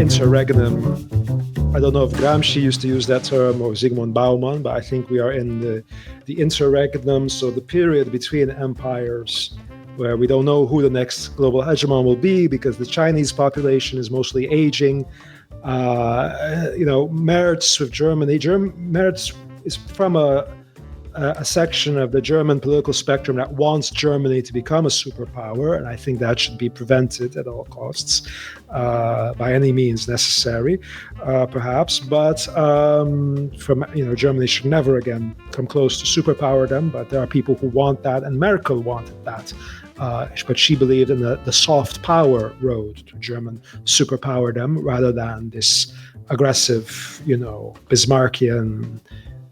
interregnum. I don't know if Gramsci used to use that term or Zygmunt Bauman, but I think we are in the interregnum, so the period between empires where we don't know who the next global hegemon will be because the Chinese population is mostly aging. Merz with Germany. Merz is from a section of the German political spectrum that wants Germany to become a superpower, and I think that should be prevented at all costs, by any means necessary, perhaps. But Germany should never again come close to superpowerdom. But there are people who want that, and Merkel wanted that. But she believed in the soft power road to German superpowerdom rather than this aggressive, Bismarckian,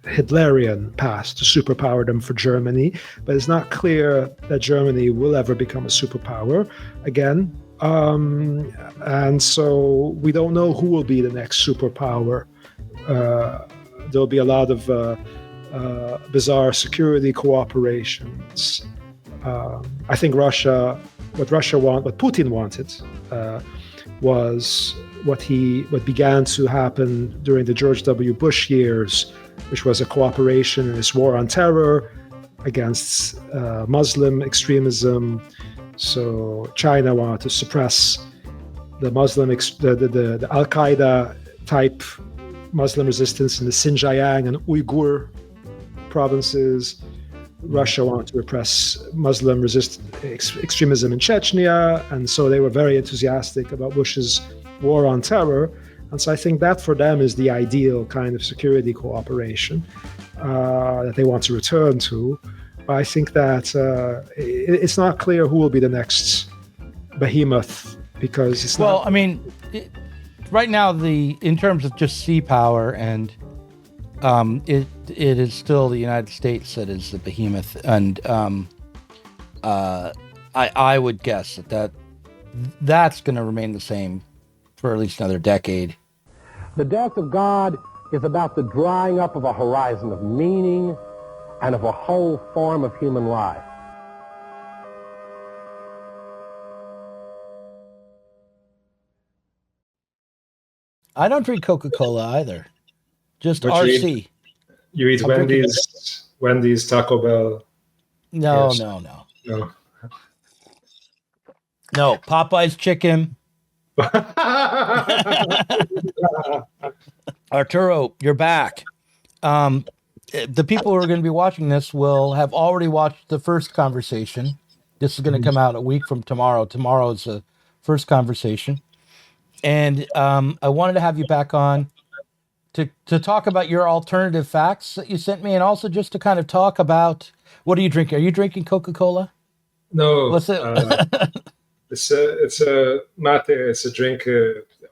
Hitlerian path to superpowerdom for Germany. But it's not clear that Germany will ever become a superpower again. And so we don't know who will be the next superpower. There'll be a lot of bizarre security cooperations. I think what Putin wanted, was what began to happen during the George W. Bush years, which was a cooperation in this war on terror against Muslim extremism. So China wanted to suppress the Muslim, the Al-Qaeda type Muslim resistance in the Xinjiang and Uyghur provinces. Russia wanted to repress Muslim extremism in Chechnya, and so they were very enthusiastic about Bush's war on terror. And so I think that for them is the ideal kind of security cooperation that they want to return to. But I think that it's not clear who will be the next behemoth, because it's well, I mean, right now, in terms of just sea power, and it is still the United States that is the behemoth, and I would guess that's going to remain the same for at least another decade. The death of God is about the drying up of a horizon of meaning and of a whole form of human life. I don't drink Coca-Cola either. Just RC. You eat Wendy's, Taco Bell. No. No, Popeye's chicken. Arturo, you're back. The people who are going to be watching this will have already watched the first conversation. This is going to come out a week from tomorrow. Tomorrow is the first conversation. And I wanted to have you back on to talk about your alternative facts that you sent me, and also just to kind of talk about, what are you drinking? Are you drinking Coca-Cola? No. What's it? It's a mate. It's a drink.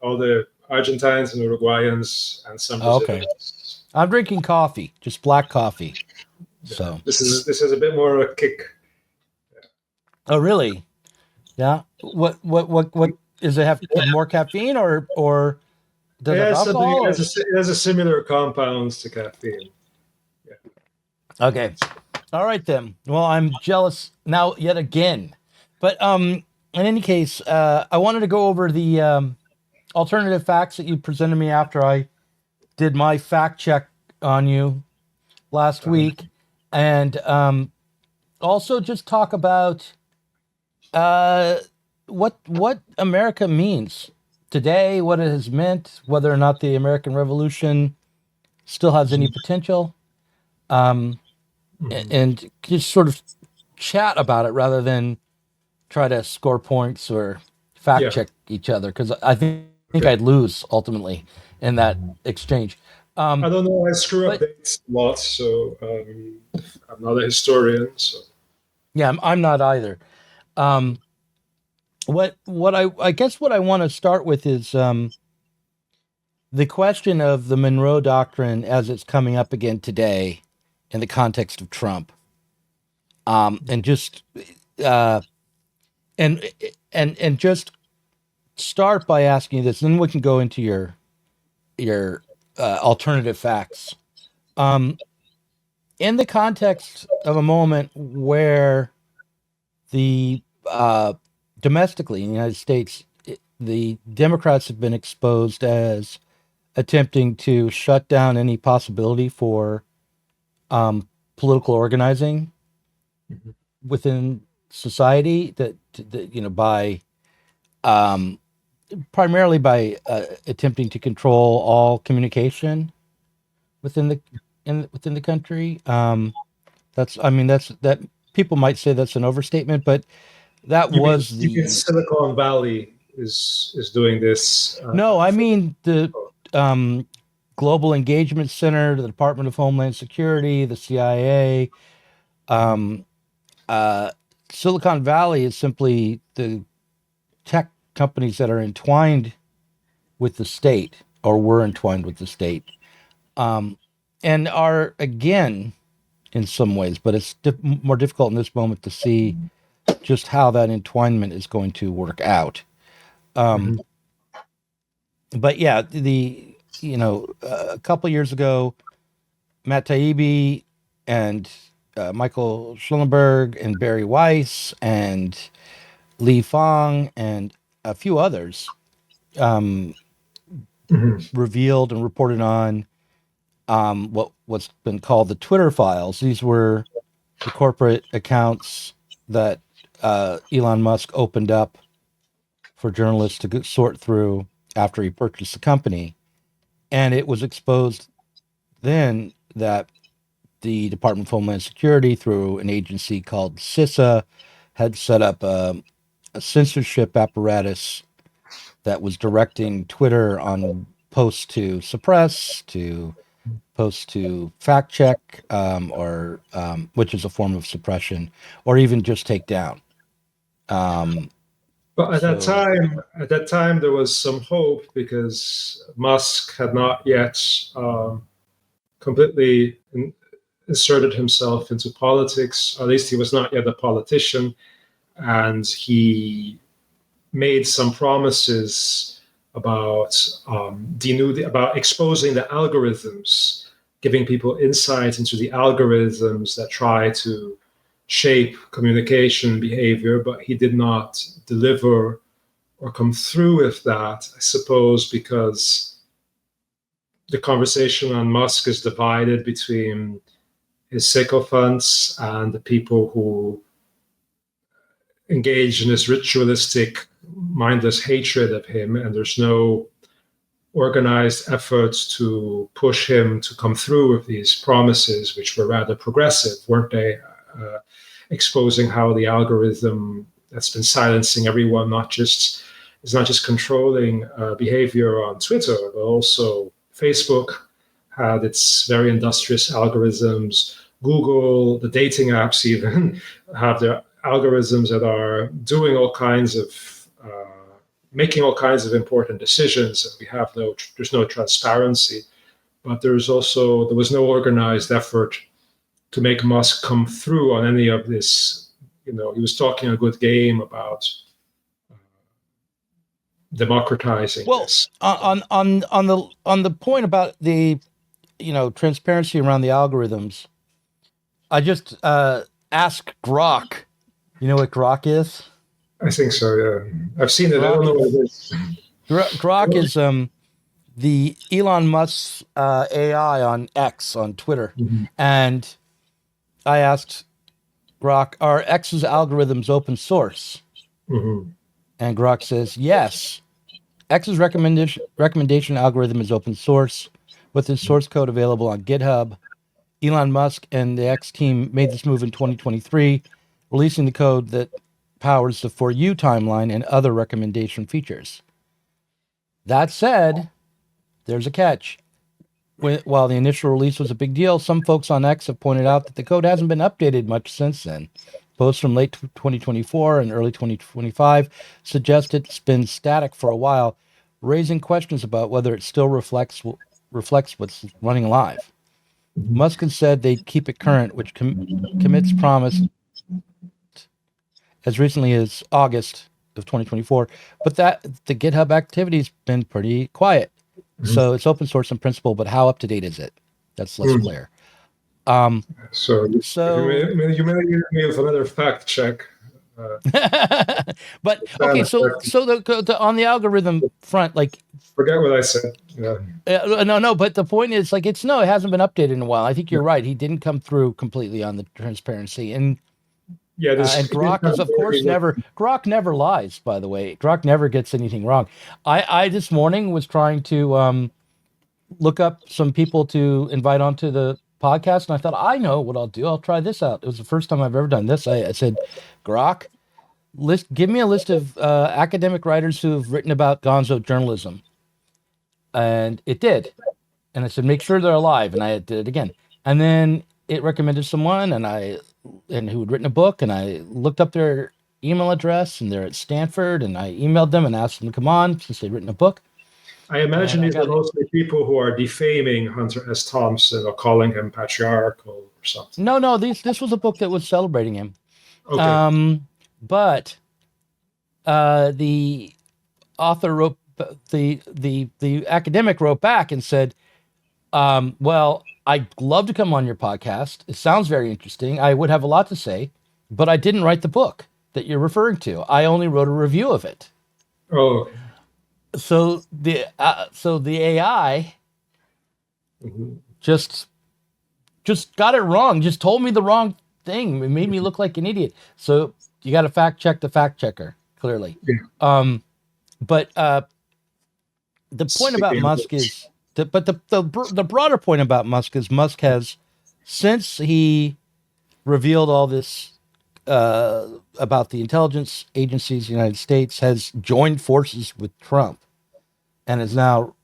All the Argentines and Uruguayans and some Brazilians. Okay. I'm drinking coffee, just black coffee. Yeah. So this is a bit more of a kick. Yeah. Oh, really? Yeah. What does it have more caffeine or does it have alcohol? It has a similar compounds to caffeine. Yeah. Okay. All right then. Well, I'm jealous now yet again. But in any case, I wanted to go over the alternative facts that you presented me after I did my fact check on you last week, and also just talk about what America means today, what it has meant, whether or not the American Revolution still has any potential, and just sort of chat about it rather than try to score points or fact check each other, because I think I'd lose ultimately in that exchange. I don't know. I screw up dates a lot, so I'm not a historian. So yeah, I'm not either. What I guess what I want to start with is the question of the Monroe Doctrine as it's coming up again today in the context of Trump, and just and just start by asking you this, and then we can go into your alternative facts. In the context of a moment where the domestically in the United States, the Democrats have been exposed as attempting to shut down any possibility for political organizing within society, that by primarily by attempting to control all communication within the country. That people might say that's an overstatement, but that was you mean Silicon Valley is doing this? No, I mean the Global Engagement Center, the Department of Homeland Security, the CIA. Silicon Valley is simply the tech companies that are entwined with the state, or were entwined with the state, and are, again, in some ways, but it's more difficult in this moment to see just how that entwinement is going to work out. But yeah, a couple years ago, Matt Taibbi and Michael Schellenberg and Barry Weiss and Li Fang and a few others revealed and reported on what's been called the Twitter files. These were the corporate accounts that Elon Musk opened up for journalists to sort through after he purchased the company. And it was exposed then that the Department of Homeland Security, through an agency called CISA, had set up a censorship apparatus that was directing Twitter on posts to suppress, to posts to fact check, or which is a form of suppression, or even just take down. But at that time, there was some hope because Musk had not yet completely inserted himself into politics. At least he was not yet a politician, and he made some promises about about exposing the algorithms, giving people insight into the algorithms that try to shape communication behavior, but he did not deliver or come through with that, I suppose, because the conversation on Musk is divided between his sycophants and the people who engage in this ritualistic, mindless hatred of him, and there's no organized efforts to push him to come through with these promises, which were rather progressive, weren't they? Exposing how the algorithm that's been silencing everyone is not just controlling behavior on Twitter, but also Facebook had its very industrious algorithms. Google, the dating apps even, have their algorithms that are doing all kinds of making all kinds of important decisions. There's no transparency, but there was no organized effort to make Musk come through on any of this. He was talking a good game about democratizing this. On the point about the transparency around the algorithms, I just asked Grok. You know what Grok is? I think so. Yeah, I've seen it. I don't know what it is. Grok is the Elon Musk's AI on X, on Twitter, and I asked Grok, are X's algorithms open source? And Grok says, yes. X's recommendation algorithm is open source, with its source code available on GitHub. Elon Musk and the X team made this move in 2023, releasing the code that powers the For You timeline and other recommendation features. That said, there's a catch. While the initial release was a big deal, some folks on X have pointed out that the code hasn't been updated much since then. Posts from late 2024 and early 2025 suggest it's been static for a while, raising questions about whether it still reflects what's running live. Musk has said they'd keep it current, which commits promise as recently as August of 2024, but that the GitHub activity's been pretty quiet. So it's open source in principle, but how up to date is it? That's less clear. So you may have another fact check. But okay, so the on the algorithm front, like forget what I said. no, but the point is, like, it hasn't been updated in a while. I think you're right. He didn't come through completely on the transparency, and and Grok is, of course, Grok never lies. By the way, Grok never gets anything wrong. I this morning was trying to look up some people to invite onto the podcast, and I thought, I know what I'll do. I'll try this out. It was the first time I've ever done this. I said, Grok, give me a list of academic writers who have written about gonzo journalism. And it did. And I said, make sure they're alive. And I did it again. And then it recommended someone and who had written a book. And I looked up their email address, and they're at Stanford. And I emailed them and asked them to come on since they'd written a book. I imagine these are mostly people who are defaming Hunter S. Thompson or calling him patriarchal or something. No, this was a book that was celebrating him. Okay. But the author wrote, the academic wrote back and said, well, I'd love to come on your podcast. It sounds very interesting. I would have a lot to say, but I didn't write the book that you're referring to. I only wrote a review of it. Oh. So the AI just got it wrong. Just told me the wrong thing. It made me look like an idiot. So you got to fact check the fact checker, clearly. Yeah. But the point about Musk is, the broader point about Musk is Musk has, since he revealed all this about the intelligence agencies of the United States, has joined forces with Trump and is now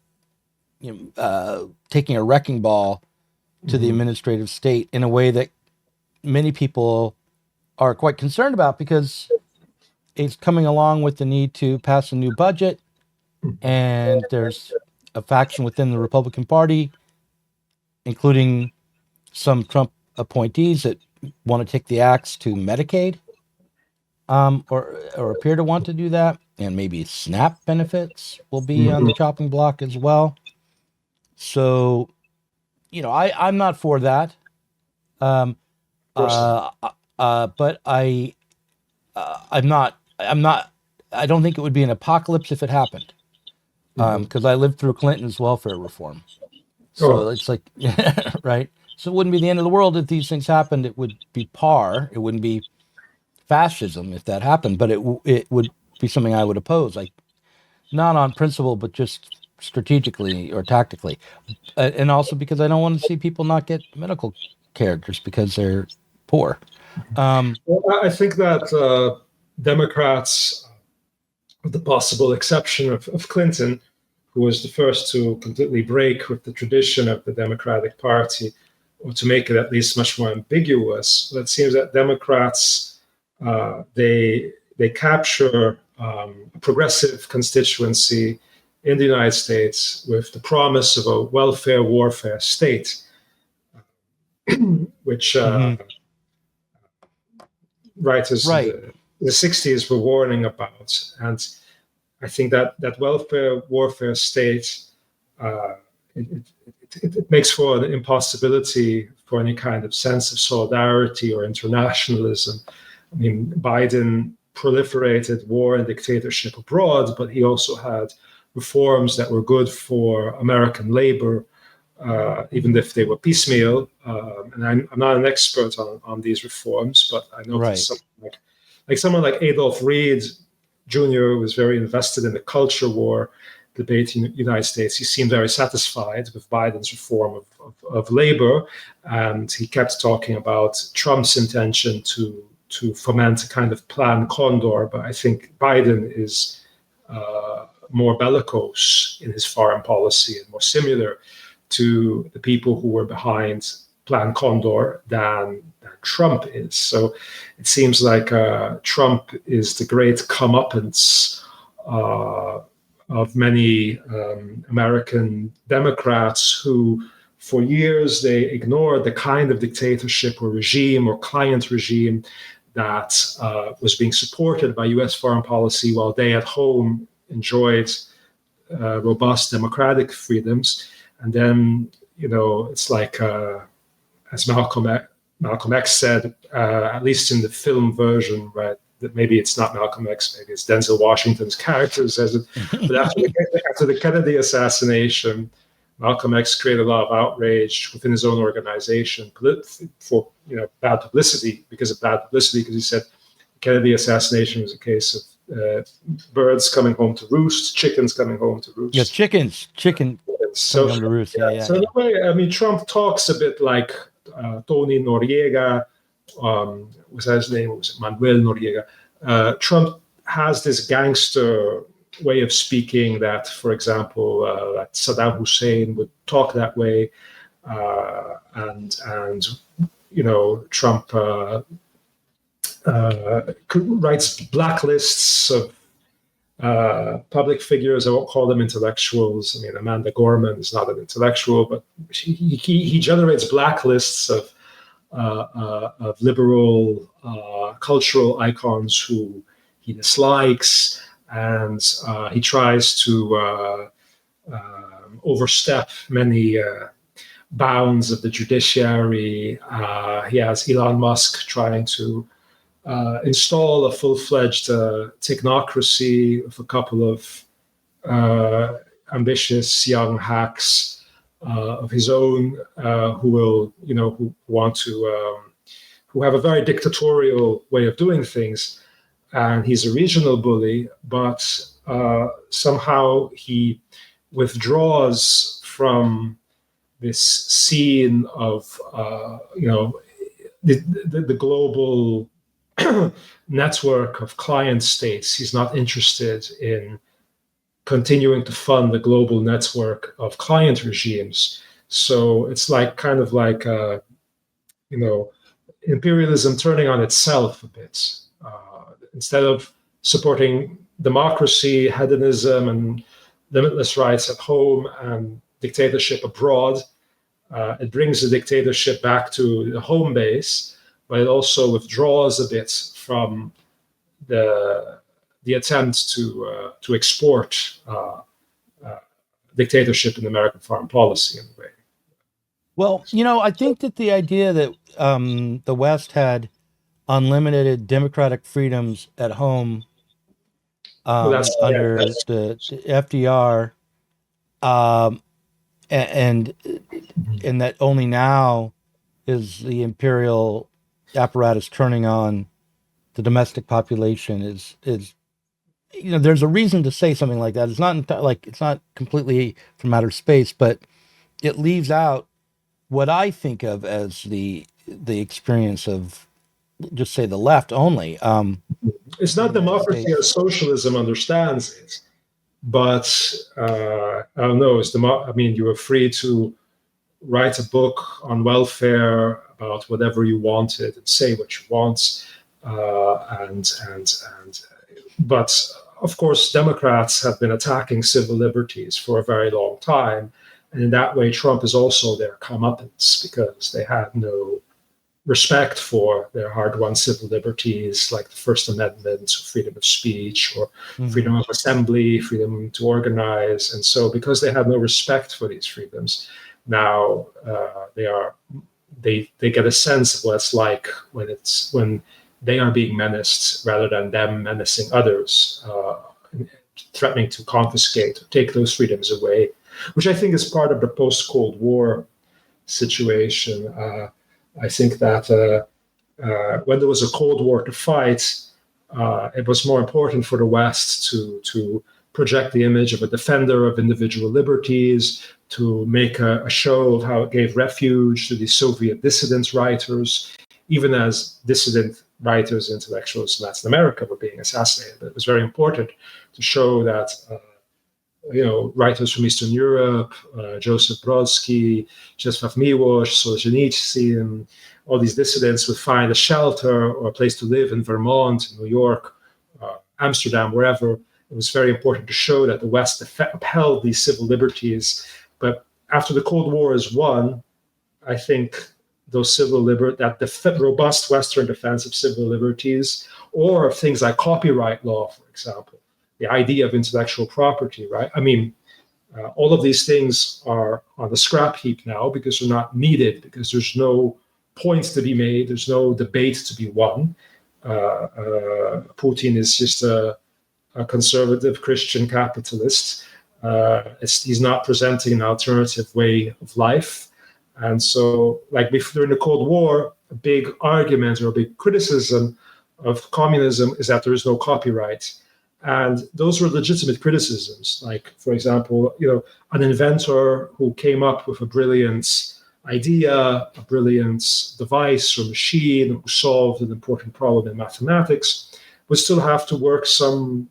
taking a wrecking ball to the administrative state in a way that many people are quite concerned about, because it's coming along with the need to pass a new budget, and there's a faction within the Republican Party, including some Trump appointees, that want to take the axe to Medicaid, or appear to want to do that, and maybe SNAP benefits will be on the chopping block as well. So, I'm not for that. But I'm not. I don't think it would be an apocalypse if it happened, because I lived through Clinton's welfare reform. So it's like, right. So it wouldn't be the end of the world if these things happened. It would be par. It wouldn't be fascism if that happened, but it would be something I would oppose, like not on principle, but just strategically or tactically, and also because I don't want to see people not get medical care just because they're poor. Well, I think that Democrats, with the possible exception of Clinton, who was the first to completely break with the tradition of the Democratic Party, or to make it at least much more ambiguous, but it seems that Democrats, they capture a progressive constituency in the United States with the promise of a welfare warfare state, which writers in the 60s were warning about. And I think that welfare warfare state, it makes for an impossibility for any kind of sense of solidarity or internationalism. I mean, Biden proliferated war and dictatorship abroad, but he also had reforms that were good for American labor, even if they were piecemeal. And I'm not an expert on these reforms, but I know someone like Adolph Reed Jr. was very invested in the culture war debate in the United States. He seemed very satisfied with Biden's reform of labor, and he kept talking about Trump's intention to foment a kind of plan Condor. But I think Biden is more bellicose in his foreign policy and more similar to the people who were behind Plan Condor than Trump is. So it seems like Trump is the great comeuppance of many American Democrats who, for years, they ignored the kind of dictatorship or regime or client regime that was being supported by U.S. foreign policy, while they at home enjoyed robust democratic freedoms. And then, it's like, as Malcolm X said, at least in the film version, right, that maybe it's not Malcolm X, maybe it's Denzel Washington's character says it. But after the Kennedy assassination, Malcolm X created a lot of outrage within his own organization for bad publicity, because he said the Kennedy assassination was a case of birds coming home to roost, chickens coming home to roost. Yeah, chicken so, coming home to roost. Yeah. So in a way, I mean, Trump talks a bit like Tony Noriega. Was that his name? Was it Manuel Noriega? Trump has this gangster way of speaking that, for example, that Saddam Hussein would talk that way, and Trump writes blacklists of public figures. I won't call them intellectuals. I mean, Amanda Gorman is not an intellectual, but he generates blacklists of liberal cultural icons who he dislikes, and he tries to overstep many bounds of the judiciary. He has Elon Musk trying to install a full-fledged technocracy with a couple of ambitious young hacks of his own, who have a very dictatorial way of doing things. And he's a regional bully, but somehow he withdraws from this scene of the global network of client states. He's not interested in continuing to fund the global network of client regimes. So it's kind of like imperialism turning on itself a bit. Instead of supporting democracy, hedonism, and limitless rights at home and dictatorship abroad, it brings the dictatorship back to the home base, but it also withdraws a bit from the attempt to export dictatorship in American foreign policy in a way. Well, I think that the idea that the West had unlimited democratic freedoms at home under the FDR, and that only now is the imperial apparatus turning on the domestic population is there's a reason to say something like that. It's not it's not completely from outer space, but it leaves out what I think of as the experience of, just say, the left only. It's not democracy as socialism understands it, but I don't know. You were free to write a book on welfare about whatever you wanted and say what you want, but of course, Democrats have been attacking civil liberties for a very long time, and in that way, Trump is also their comeuppance, because they had no respect for their hard-won civil liberties, like the First Amendment, freedom of speech, or freedom of assembly, freedom to organize. And so because they have no respect for these freedoms, now they get a sense of what it's like when they are being menaced rather than them menacing others, threatening to confiscate or take those freedoms away, which I think is part of the post-Cold War situation. I think that when there was a Cold War to fight, it was more important for the West to project the image of a defender of individual liberties, to make a show of how it gave refuge to the Soviet dissident writers, even as dissident writers, intellectuals in Latin America were being assassinated. But it was very important to show that writers from Eastern Europe, Joseph Brodsky, Czesław Miłosz, Solzhenitsyn, all these dissidents would find a shelter or a place to live in Vermont, New York, Amsterdam, wherever. It was very important to show that the West upheld these civil liberties. But after the Cold War is won, I think those that robust Western defense of civil liberties, or of things like copyright law, for example, the idea of intellectual property, right? I mean, all of these things are on the scrap heap now because they're not needed, because there's no points to be made, there's no debate to be won. Putin is just a conservative Christian capitalist. He's not presenting an alternative way of life. And so, like during the Cold War, a big argument or a big criticism of communism is that there is no copyright. And those were legitimate criticisms. Like, for example, an inventor who came up with a brilliant idea, a brilliant device or machine who solved an important problem in mathematics would still have to work some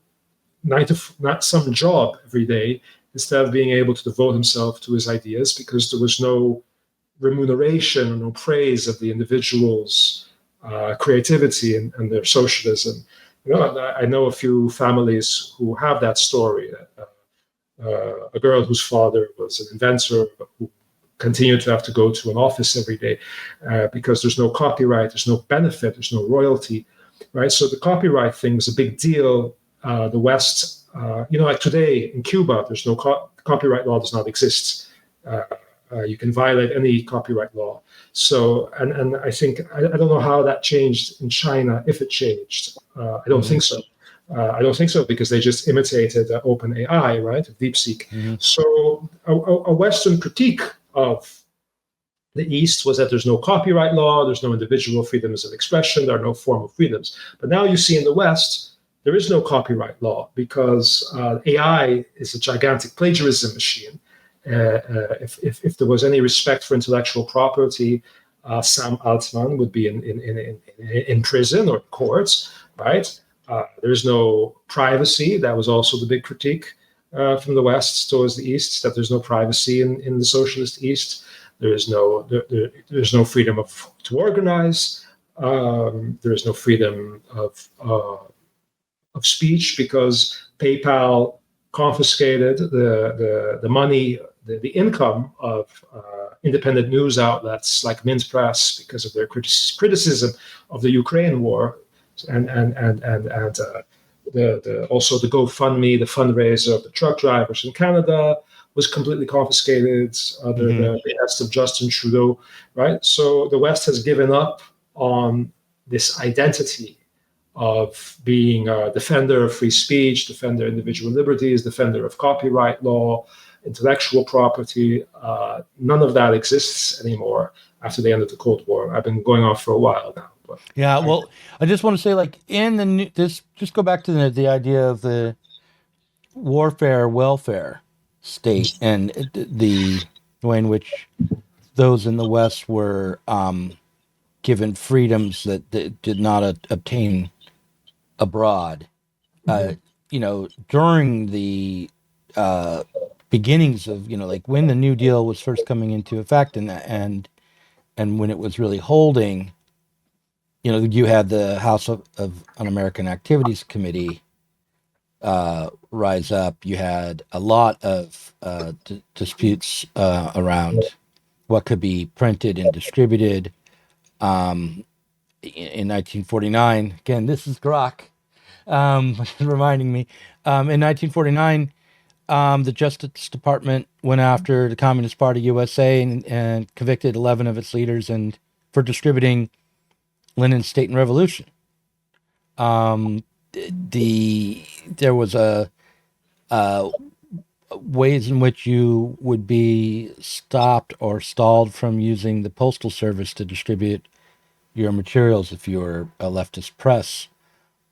job every day instead of being able to devote himself to his ideas, because there was no remuneration, no praise of the individual's creativity and their socialism. I know a few families who have that story. A girl whose father was an inventor who continued to have to go to an office every day because there's no copyright, there's no benefit, there's no royalty, right? So the copyright thing was a big deal. The West, like today in Cuba, there's no copyright law does not exist. You can violate any copyright law. So, and I think, I don't know how that changed in China, if it changed. I don't think so. I don't think so, because they just imitated OpenAI, right, DeepSeek. Mm-hmm. So a Western critique of the East was that there's no copyright law, there's no individual freedoms of expression, there are no formal freedoms. But now you see in the West, there is no copyright law, because AI is a gigantic plagiarism machine. If there was any respect for intellectual property, Sam Altman would be in prison or courts, right? There is no privacy. That was also the big critique from the West towards the East, that there's no privacy in the socialist East. There's no freedom to organize. There is no freedom of speech, because PayPal confiscated the money, the income of independent news outlets like Mint Press, because of their criticism of the Ukraine war, and also the GoFundMe, the fundraiser of the truck drivers in Canada, was completely confiscated under the behest of Justin Trudeau, right? So the West has given up on this identity of being a defender of free speech, defender of individual liberties, defender of copyright law, intellectual property. None of that exists anymore after the end of the Cold War. I've been going on for a while now. But yeah, well, I just want to say, like, just go back to the idea of the warfare welfare state and the way in which those in the West were given freedoms that did not obtain abroad. During the beginnings of, like when the New Deal was first coming into effect, and when it was really holding, you had the House of Un-American Activities Committee rise up. You had a lot of disputes around what could be printed and distributed. In 1949, again, this is Grok, reminding me. In 1949, the Justice Department went after the Communist Party USA and convicted 11 of its leaders for distributing Lenin's State and Revolution. There was ways in which you would be stopped or stalled from using the postal service to distribute your materials if you were a leftist press.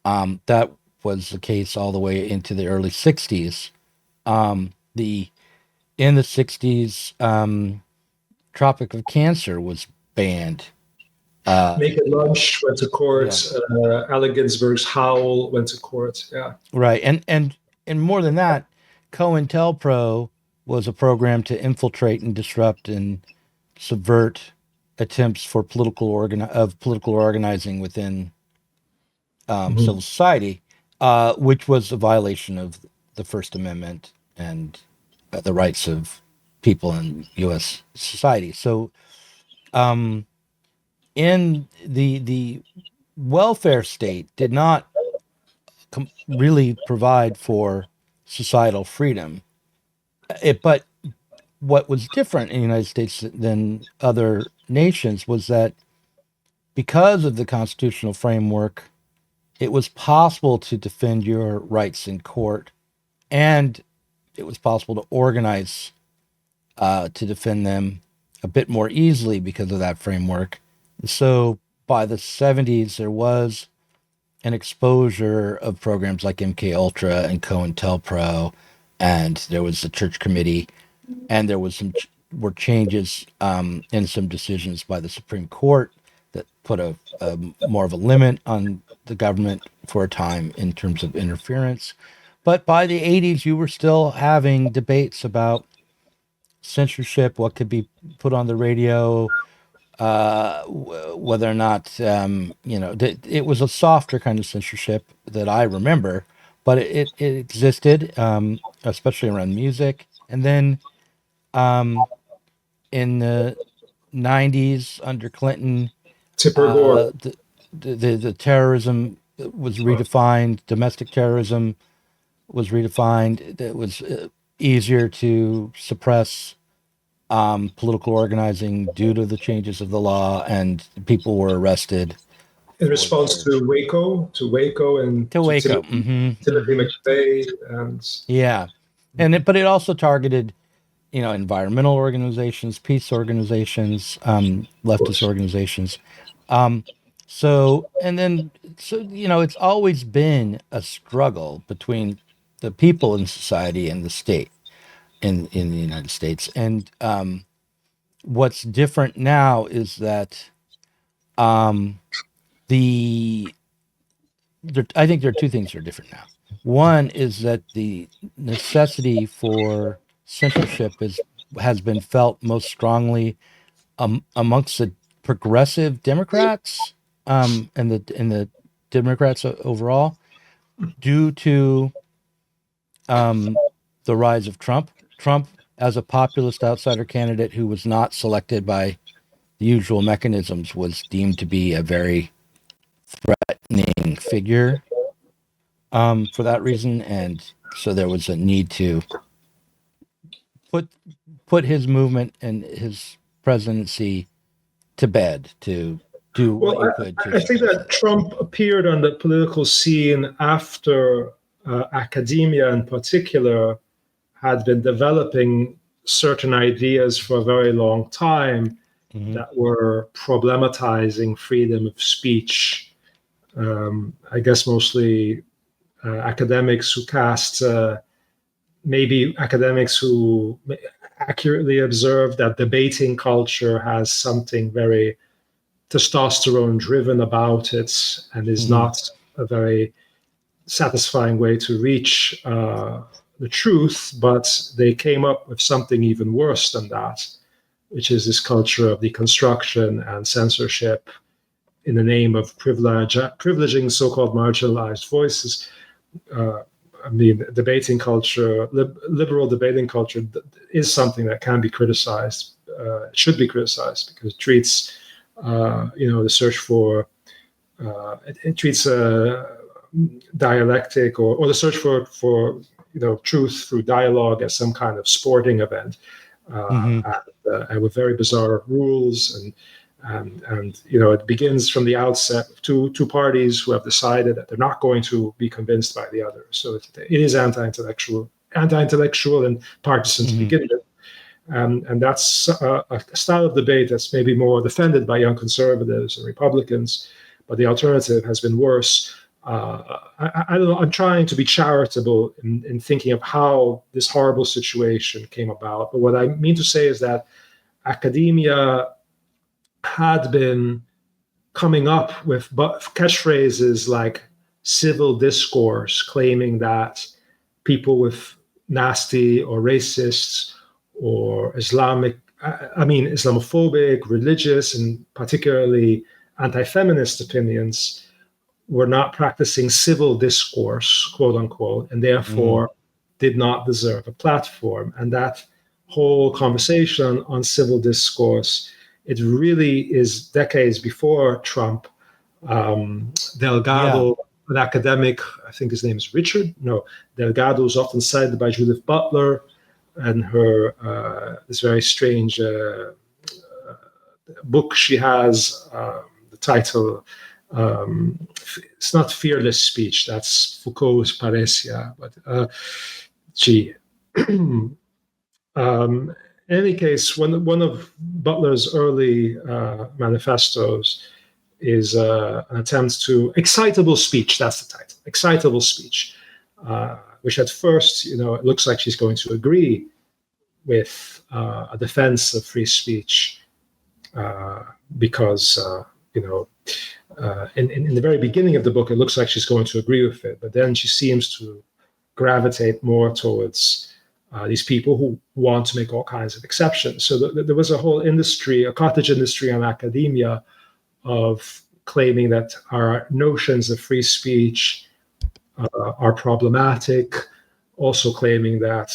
That was the case all the way into the early 60s. In the 60s, Tropic of Cancer was banned. Naked Lunch went to court. Yeah. Allen Ginsberg's Howl went to court. Yeah. Right. And more than that, COINTELPRO was a program to infiltrate and disrupt and subvert attempts for political organizing within civil society, which was a violation of the First Amendment and the rights of people in U.S. society. So, in the welfare state did not really provide for societal freedom. But what was different in the United States than other nations was that because of the constitutional framework it was possible to defend your rights in court, and it was possible to organize to defend them a bit more easily because of that framework. And so by the 70s, there was an exposure of programs like MK Ultra and COINTELPRO, and there was the Church Committee, and there was were changes in some decisions by the Supreme Court that put a more of a limit on the government for a time in terms of interference. But by the 80s, you were still having debates about censorship, what could be put on the radio, whether or not, it was a softer kind of censorship that I remember, but it existed, especially around music. And then in the 90s under Clinton, Tipper Gore. the terrorism was redefined, domestic terrorism was redefined. It was easier to suppress political organizing due to the changes of the law, and people were arrested In response to Waco, and to Waco. Timothy McVeigh, and Yeah, but it also targeted, environmental organizations, peace organizations, leftist organizations. So it's always been a struggle between the people in society and the state in the United States. And what's different now is that I think there are two things that are different now. One is that the necessity for censorship has been felt most strongly amongst the progressive Democrats, and the Democrats overall, due to the rise of Trump. Trump, as a populist outsider candidate who was not selected by the usual mechanisms, was deemed to be a very threatening figure for that reason, and so there was a need to put his movement and his presidency to bed, to do what you could. I think that Trump appeared on the political scene after academia in particular had been developing certain ideas for a very long time that were problematizing freedom of speech. I guess mostly academics who cast, maybe academics who accurately observed that debating culture has something very testosterone driven about it and is not a very satisfying way to reach the truth, but they came up with something even worse than that, which is this culture of deconstruction and censorship in the name of privileging so-called marginalized voices. Debating culture, liberal debating culture, is something that can be criticized, should be criticized, because it treats, the search for, it treats dialectic or the search for truth through dialogue as some kind of sporting event, and with very bizarre rules, and it begins from the outset with two parties who have decided that they're not going to be convinced by the other. So it is anti-intellectual and partisan to begin with. And that's a style of debate that's maybe more defended by young conservatives and Republicans, but the alternative has been worse. I don't know, I'm trying to be charitable in thinking of how this horrible situation came about. But what I mean to say is that academia had been coming up with catchphrases like civil discourse, claiming that people with nasty or racist or Islamophobic, religious, and particularly anti-feminist opinions were not practicing civil discourse, quote unquote, and therefore did not deserve a platform. And that whole conversation on civil discourse, it really is decades before Trump. Delgado, an academic, I think his name is Richard. No, Delgado is often cited by Judith Butler and her this very strange book she has, the title it's not fearless speech. That's Foucault's paresia. But gee, in any case, one of Butler's early manifestos is an attempt to excitable speech. That's the title, excitable speech, which at first, it looks like she's going to agree with a defense of free speech because in the very beginning of the book, it looks like she's going to agree with it, but then she seems to gravitate more towards these people who want to make all kinds of exceptions. So there was a whole industry, a cottage industry on academia, of claiming that our notions of free speech are problematic, also claiming that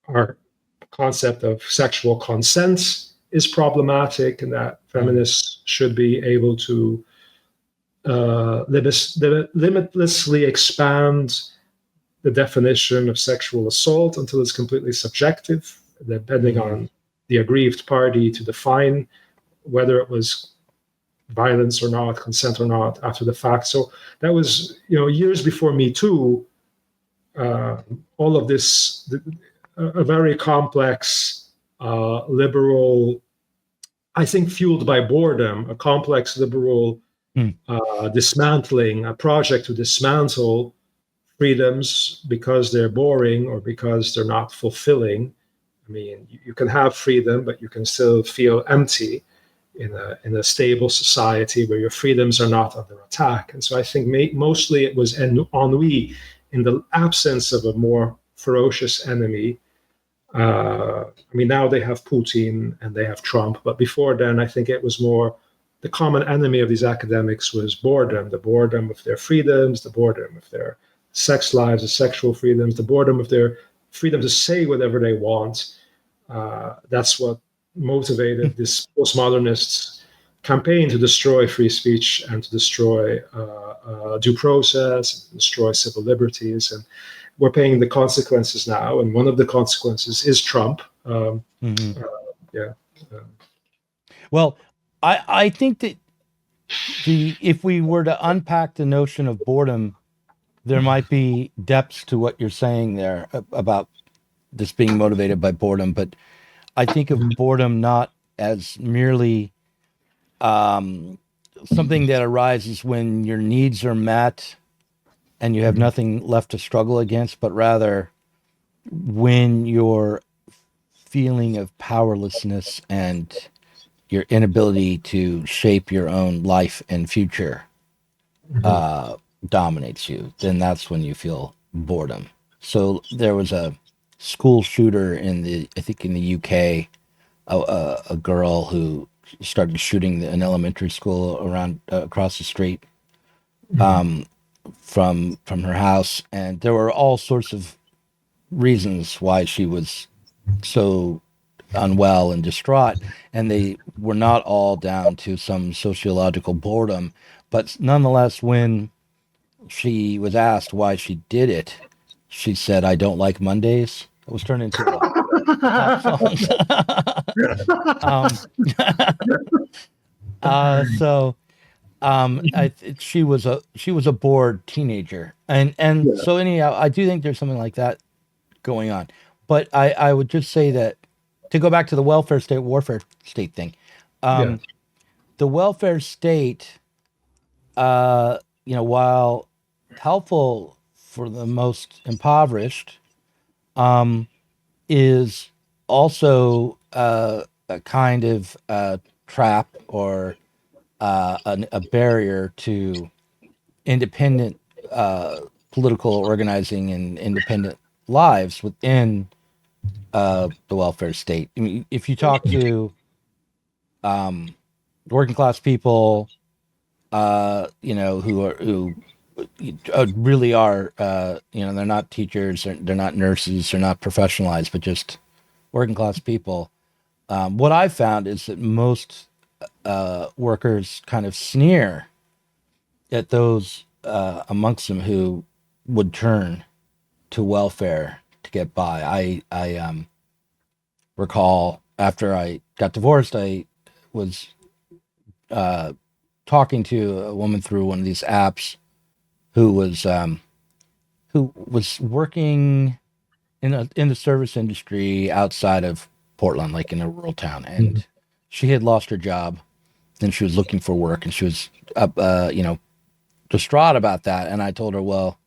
our concept of sexual consent is problematic, and that feminists should be able to limitlessly expand the definition of sexual assault until it's completely subjective, depending on the aggrieved party to define whether it was violence or not, consent or not, after the fact. So that was, years before Me Too. All of this, a very complex, liberal, I think fueled by boredom, a complex liberal dismantling, a project to dismantle freedoms because they're boring or because they're not fulfilling. I mean, you can have freedom, but you can still feel empty in a stable society where your freedoms are not under attack. And so I think mostly it was ennui in the absence of a more ferocious enemy. Now they have Putin and they have Trump, but before then, I think it was more the common enemy of these academics was boredom, the boredom of their freedoms, the boredom of their sex lives, the sexual freedoms, the boredom of their freedom to say whatever they want. That's what motivated this postmodernist campaign to destroy free speech and to destroy due process, destroy civil liberties. And we're paying the consequences now. And one of the consequences is Trump. Well, I think that if we were to unpack the notion of boredom, there might be depths to what you're saying there about this being motivated by boredom. But I think of boredom not as merely something that arises when your needs are met and you have nothing left to struggle against, but rather when your feeling of powerlessness and your inability to shape your own life and future dominates you, then that's when you feel boredom. So there was a school shooter in the UK, a girl who started shooting an elementary school around across the street from her house, and there were all sorts of reasons why she was so unwell and distraught, and they were not all down to some sociological boredom, but nonetheless, when she was asked why she did it, she said, "I don't like Mondays." It was turned into a pop song. She was a bored teenager, and so anyhow, I do think there's something like that going on. But I would just say that, to go back to the welfare state, warfare state thing, the welfare state, while helpful for the most impoverished, is also a kind of trap or a barrier to independent political organizing and independent lives within the welfare state. I mean, if you talk to working class people, who really are, they're not teachers, they're not nurses, they're not professionalized, but just working class people. What I've found is that most workers kind of sneer at those amongst them who would turn to welfare to get by. I recall after I got divorced, I was talking to a woman through one of these apps who was working in the service industry outside of Portland, like in a rural town, and she had lost her job, and she was looking for work, and she was distraught about that. And I told her, well,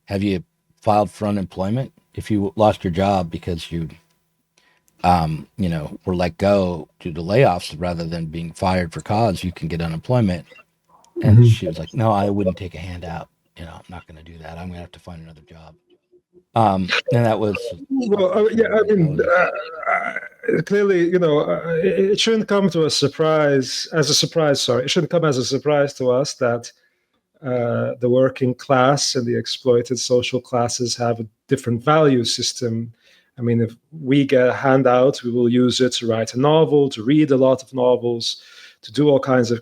have you filed for unemployment? If you lost your job because you were let go due to layoffs rather than being fired for cause, you can get unemployment. And she was like, no, I wouldn't take a handout. I'm not going to do that. I'm going to have to find another job. And that was, clearly, it shouldn't come to as a surprise. Sorry, it shouldn't come as a surprise to us that the working class and the exploited social classes have a different value system. I mean, if we get a handout, we will use it to write a novel, to read a lot of novels, to do all kinds of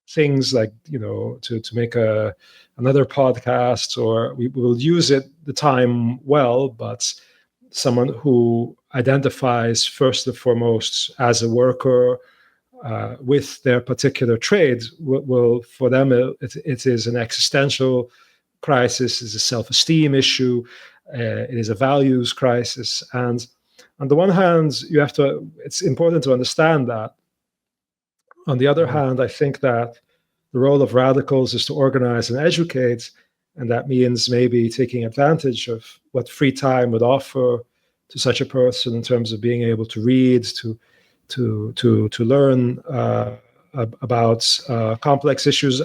things like, to make another podcast, or we will use the time well. But someone who identifies first and foremost as a worker with their particular trade will for them, it is an existential crisis, is a self-esteem issue, it is a values crisis. And on the one hand, it's important to understand that. On the other hand, I think that the role of radicals is to organize and educate, and that means maybe taking advantage of what free time would offer to such a person in terms of being able to read, to learn about complex issues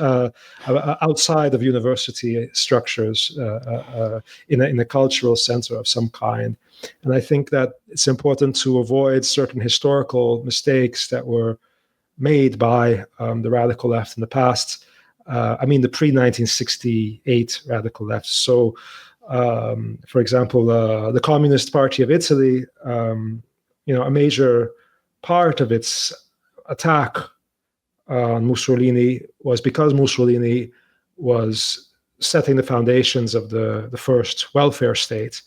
outside of university structures in a cultural center of some kind. And I think that it's important to avoid certain historical mistakes that were made by the radical left in the past. The pre-1968 radical left. So, for example, the Communist Party of Italy, a major part of its attack on Mussolini was because Mussolini was setting the foundations of the first welfare state.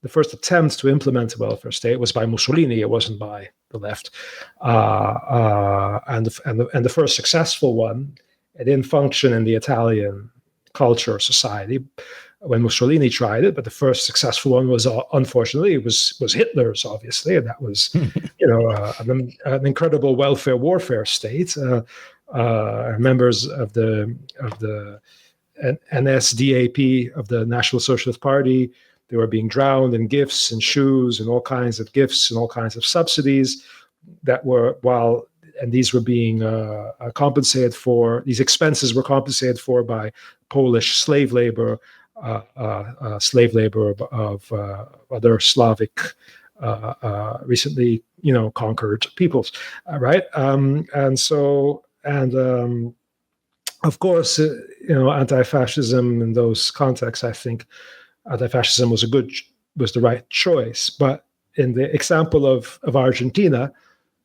The first attempt to implement a welfare state was by Mussolini. It wasn't by the left, and the first successful one. It didn't function in the Italian culture or society when Mussolini tried it, but the first successful one was, unfortunately, was Hitler's, obviously, and that was, an incredible welfare warfare state. Members of the NSDAP, of the National Socialist Party, they were being drowned in gifts and shoes and all kinds of gifts and all kinds of subsidies and these were being compensated for. These expenses were compensated for by Polish slave labor of other Slavic recently, conquered peoples, right? Of course, anti-fascism in those contexts, I think anti-fascism was the right choice. But in the example of Argentina,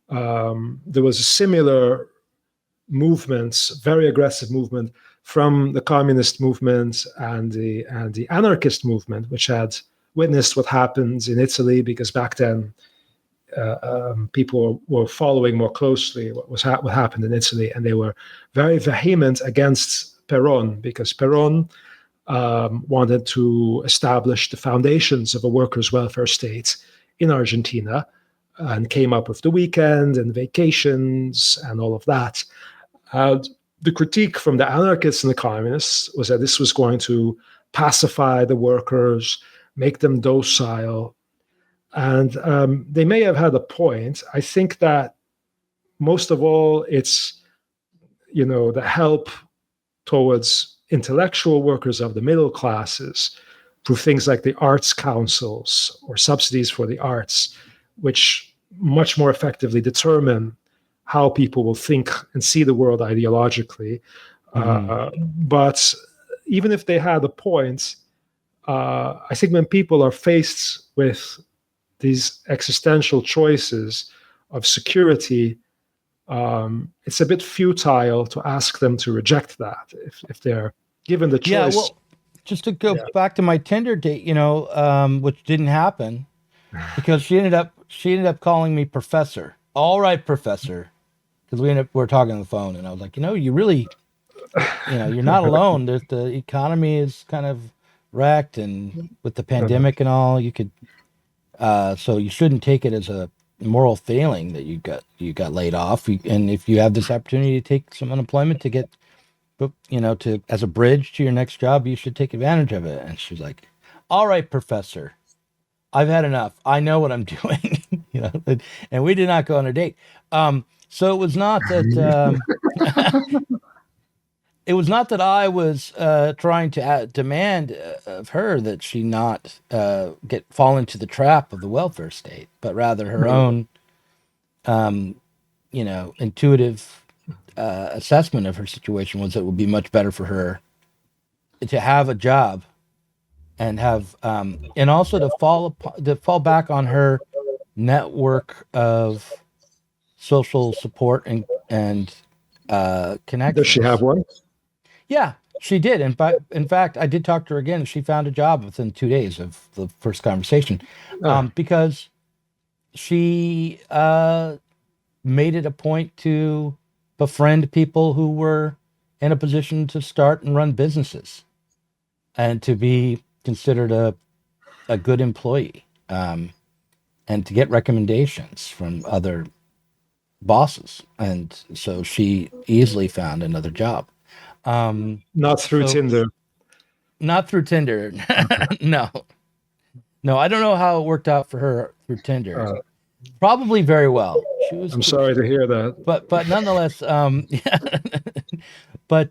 there was a similar movement, very aggressive movement from the communist movement and the anarchist movement, which had witnessed what happened in Italy, because back then people were following more closely what happened in Italy, and they were very vehement against Perón, because Perón wanted to establish the foundations of a workers' welfare state in Argentina, and came up with the weekend and vacations and all of that. The critique from the anarchists and the communists was that this was going to pacify the workers, make them docile. And they may have had a point. I think that most of all, it's, the help towards intellectual workers of the middle classes through things like the arts councils or subsidies for the arts, which much more effectively determine how people will think and see the world ideologically. But even if they had a point, I think when people are faced with these existential choices of security, it's a bit futile to ask them to reject that if they're given the choice. Yeah, well, just to go back to my Tinder date, which didn't happen because she ended up calling me professor. All right, professor. because we're talking on the phone, and I was like, you really, you're not alone. The economy is kind of wrecked, and with the pandemic and all, you could, so you shouldn't take it as a moral failing that you got laid off. And if you have this opportunity to take some unemployment to get, to as a bridge to your next job, you should take advantage of it. And she's like, "All right, professor, I've had enough. I know what I'm doing." And we did not go on a date. So it was not that it was not that I was trying to demand of her that she not fall into the trap of the welfare state, but rather her own, intuitive assessment of her situation was that it would be much better for her to have a job and have, and also to fall back on her network of social support and connections. Does she have one? Yeah, she did. In fact, I did talk to her again. She found a job within 2 days of the first conversation, because she made it a point to befriend people who were in a position to start and run businesses and to be considered a good employee, and to get recommendations from other bosses. And so she easily found another job. Not through Tinder. Not through Tinder. No, I don't know how it worked out for her through Tinder. Probably very well. I'm sorry to hear that. But nonetheless, but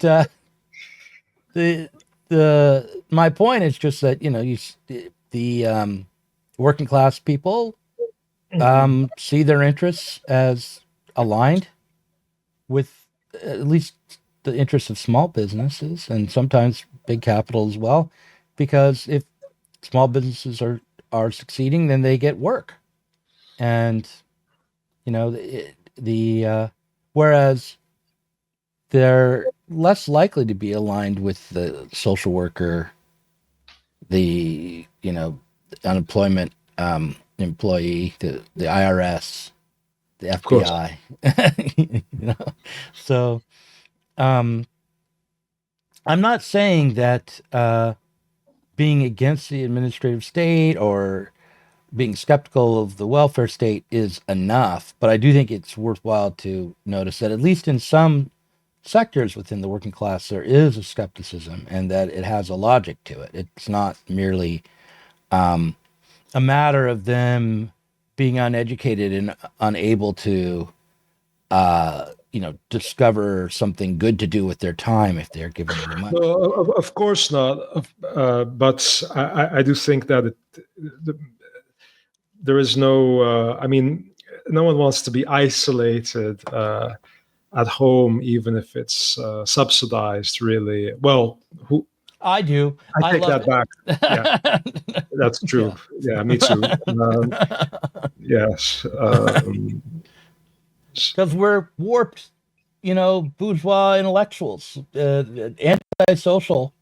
the my point is just that the working class people see their interests as aligned with at least the interests of small businesses and sometimes big capital as well, because if small businesses are succeeding, then they get work, and whereas they're less likely to be aligned with the social worker, the unemployment employee, the IRS, the FBI. So I'm not saying that being against the administrative state or being skeptical of the welfare state is enough, but I do think it's worthwhile to notice that at least in some sectors within the working class, there is a skepticism and that it has a logic to it. It's not merely a matter of them being uneducated and unable to, discover something good to do with their time if they're given the money. No, of course not. But I do think that there is no. No one wants to be isolated at home, even if it's subsidized. Really, well, I do. I take that back. Yeah, that's true. Yeah, me too. Yes. Because we're warped, bourgeois intellectuals, antisocial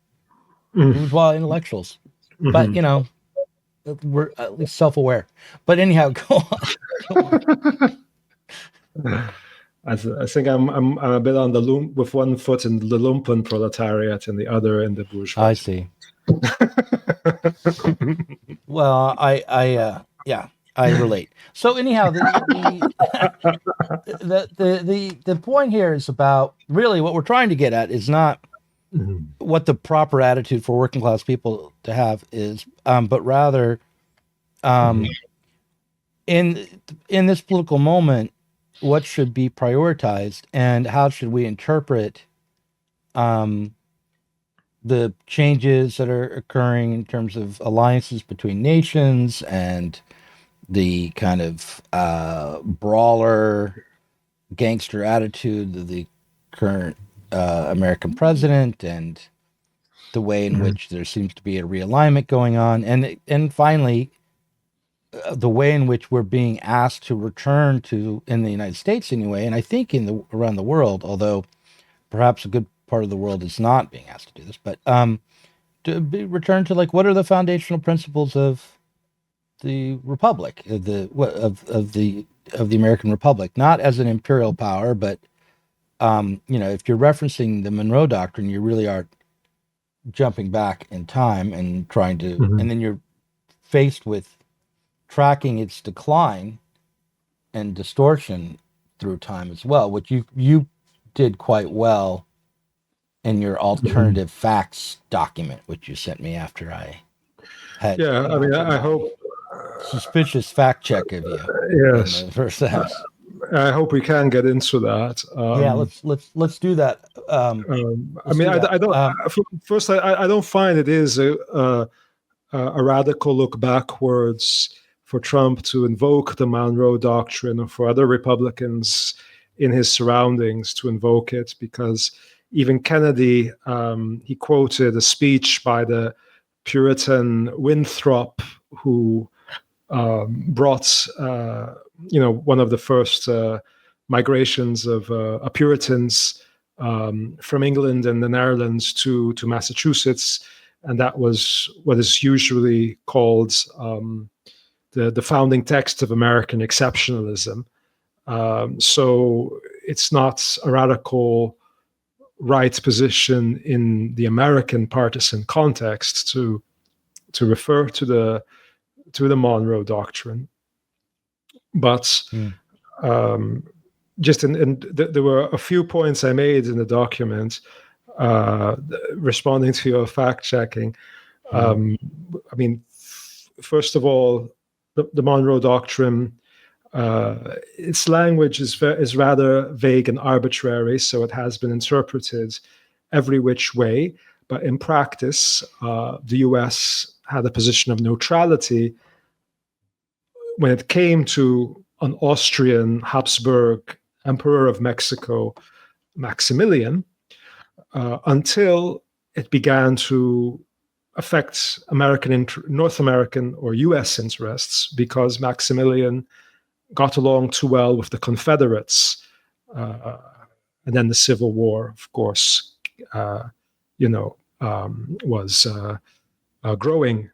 bourgeois intellectuals. But, we're at least self-aware. But anyhow, go on. I think I'm a bit on the with one foot in the lumpen proletariat and the other in the bourgeois. I see. Well, I relate. So anyhow, the point here is about really what we're trying to get at is not what the proper attitude for working class people to have is, but rather, in this political moment, what should be prioritized and how should we interpret the changes that are occurring in terms of alliances between nations and the kind of brawler gangster attitude of the current American president, and the way in which there seems to be a realignment going on, and finally the way in which we're being asked to return to, in the United States anyway, and I think around the world, although perhaps a good part of the world is not being asked to do this, but to return to what are the foundational principles of the republic, of the of the American Republic, not as an imperial power, but if you're referencing the Monroe Doctrine, you really are jumping back in time and trying to, and then you're faced with tracking its decline and distortion through time as well, which you did quite well in your alternative facts document, which you sent me after I had I hope suspicious fact check of you yes in the first house. I hope we can get into that. Let's do that. I don't. First, I don't find it is a radical look backwards for Trump to invoke the Monroe Doctrine, or for other Republicans in his surroundings to invoke it, because even Kennedy, he quoted a speech by the Puritan Winthrop, who brought one of the first migrations of Puritans from England and the Netherlands to Massachusetts, and that was what is usually called the founding text of American exceptionalism. So it's not a radical right position in the American partisan context to refer to the Monroe Doctrine, but there were a few points I made in the document responding to your fact checking. First of all, the Monroe Doctrine, its language is rather vague and arbitrary, so it has been interpreted every which way. But in practice, the U.S. had a position of neutrality when it came to an Austrian Habsburg Emperor of Mexico, Maximilian, until it began to affect North American or U.S. interests, because Maximilian got along too well with the Confederates, and then the Civil War, of course, was growing.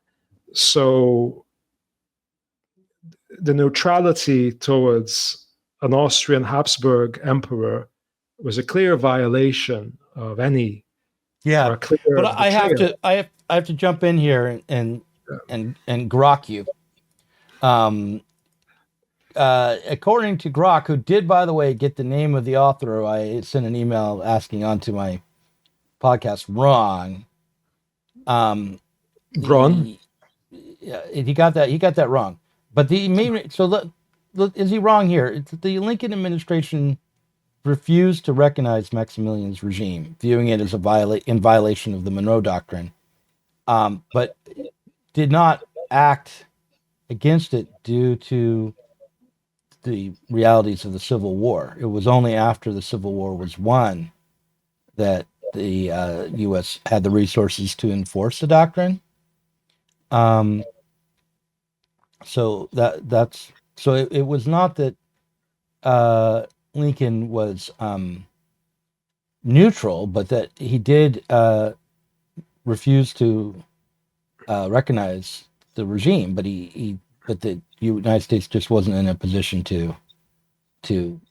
So the neutrality towards an Austrian Habsburg emperor was a clear violation of any. But I have to jump in here and grok you. According to Grok, who did, by the way, get the name of the author, I sent an email asking onto my podcast wrong. Braun? He got that wrong. But is he wrong here? The Lincoln administration refused to recognize Maximilian's regime, viewing it as in violation of the Monroe Doctrine, but did not act against it due to the realities of the Civil War. It was only after the Civil War was won that the U.S. had the resources to enforce the doctrine. So it was not that Lincoln was neutral, but that he did refuse to recognize the regime, but but the United States just wasn't in a position to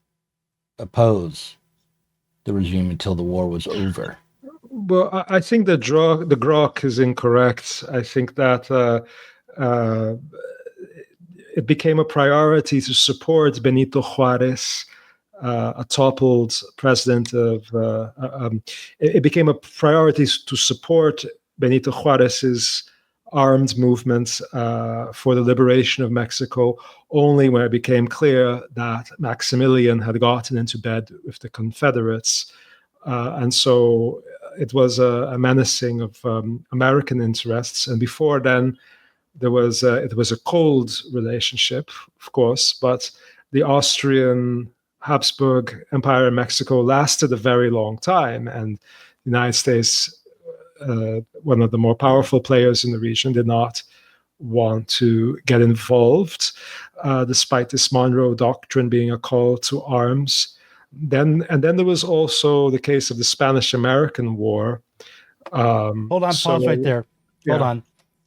oppose the regime until the war was over. Well, I think the Grok is incorrect. I think that it became a priority to support Benito Juarez, a toppled president of. It became a priority to support Benito Juarez's armed movement for the liberation of Mexico only when it became clear that Maximilian had gotten into bed with the Confederates. And so it was a menacing of American interests. And before then, it was a cold relationship, of course, but the Austrian Habsburg Empire in Mexico lasted a very long time, and the United States, one of the more powerful players in the region, did not want to get involved, despite this Monroe Doctrine being a call to arms. Then there was also the case of the Spanish-American War. Hold on, pause right there. Hold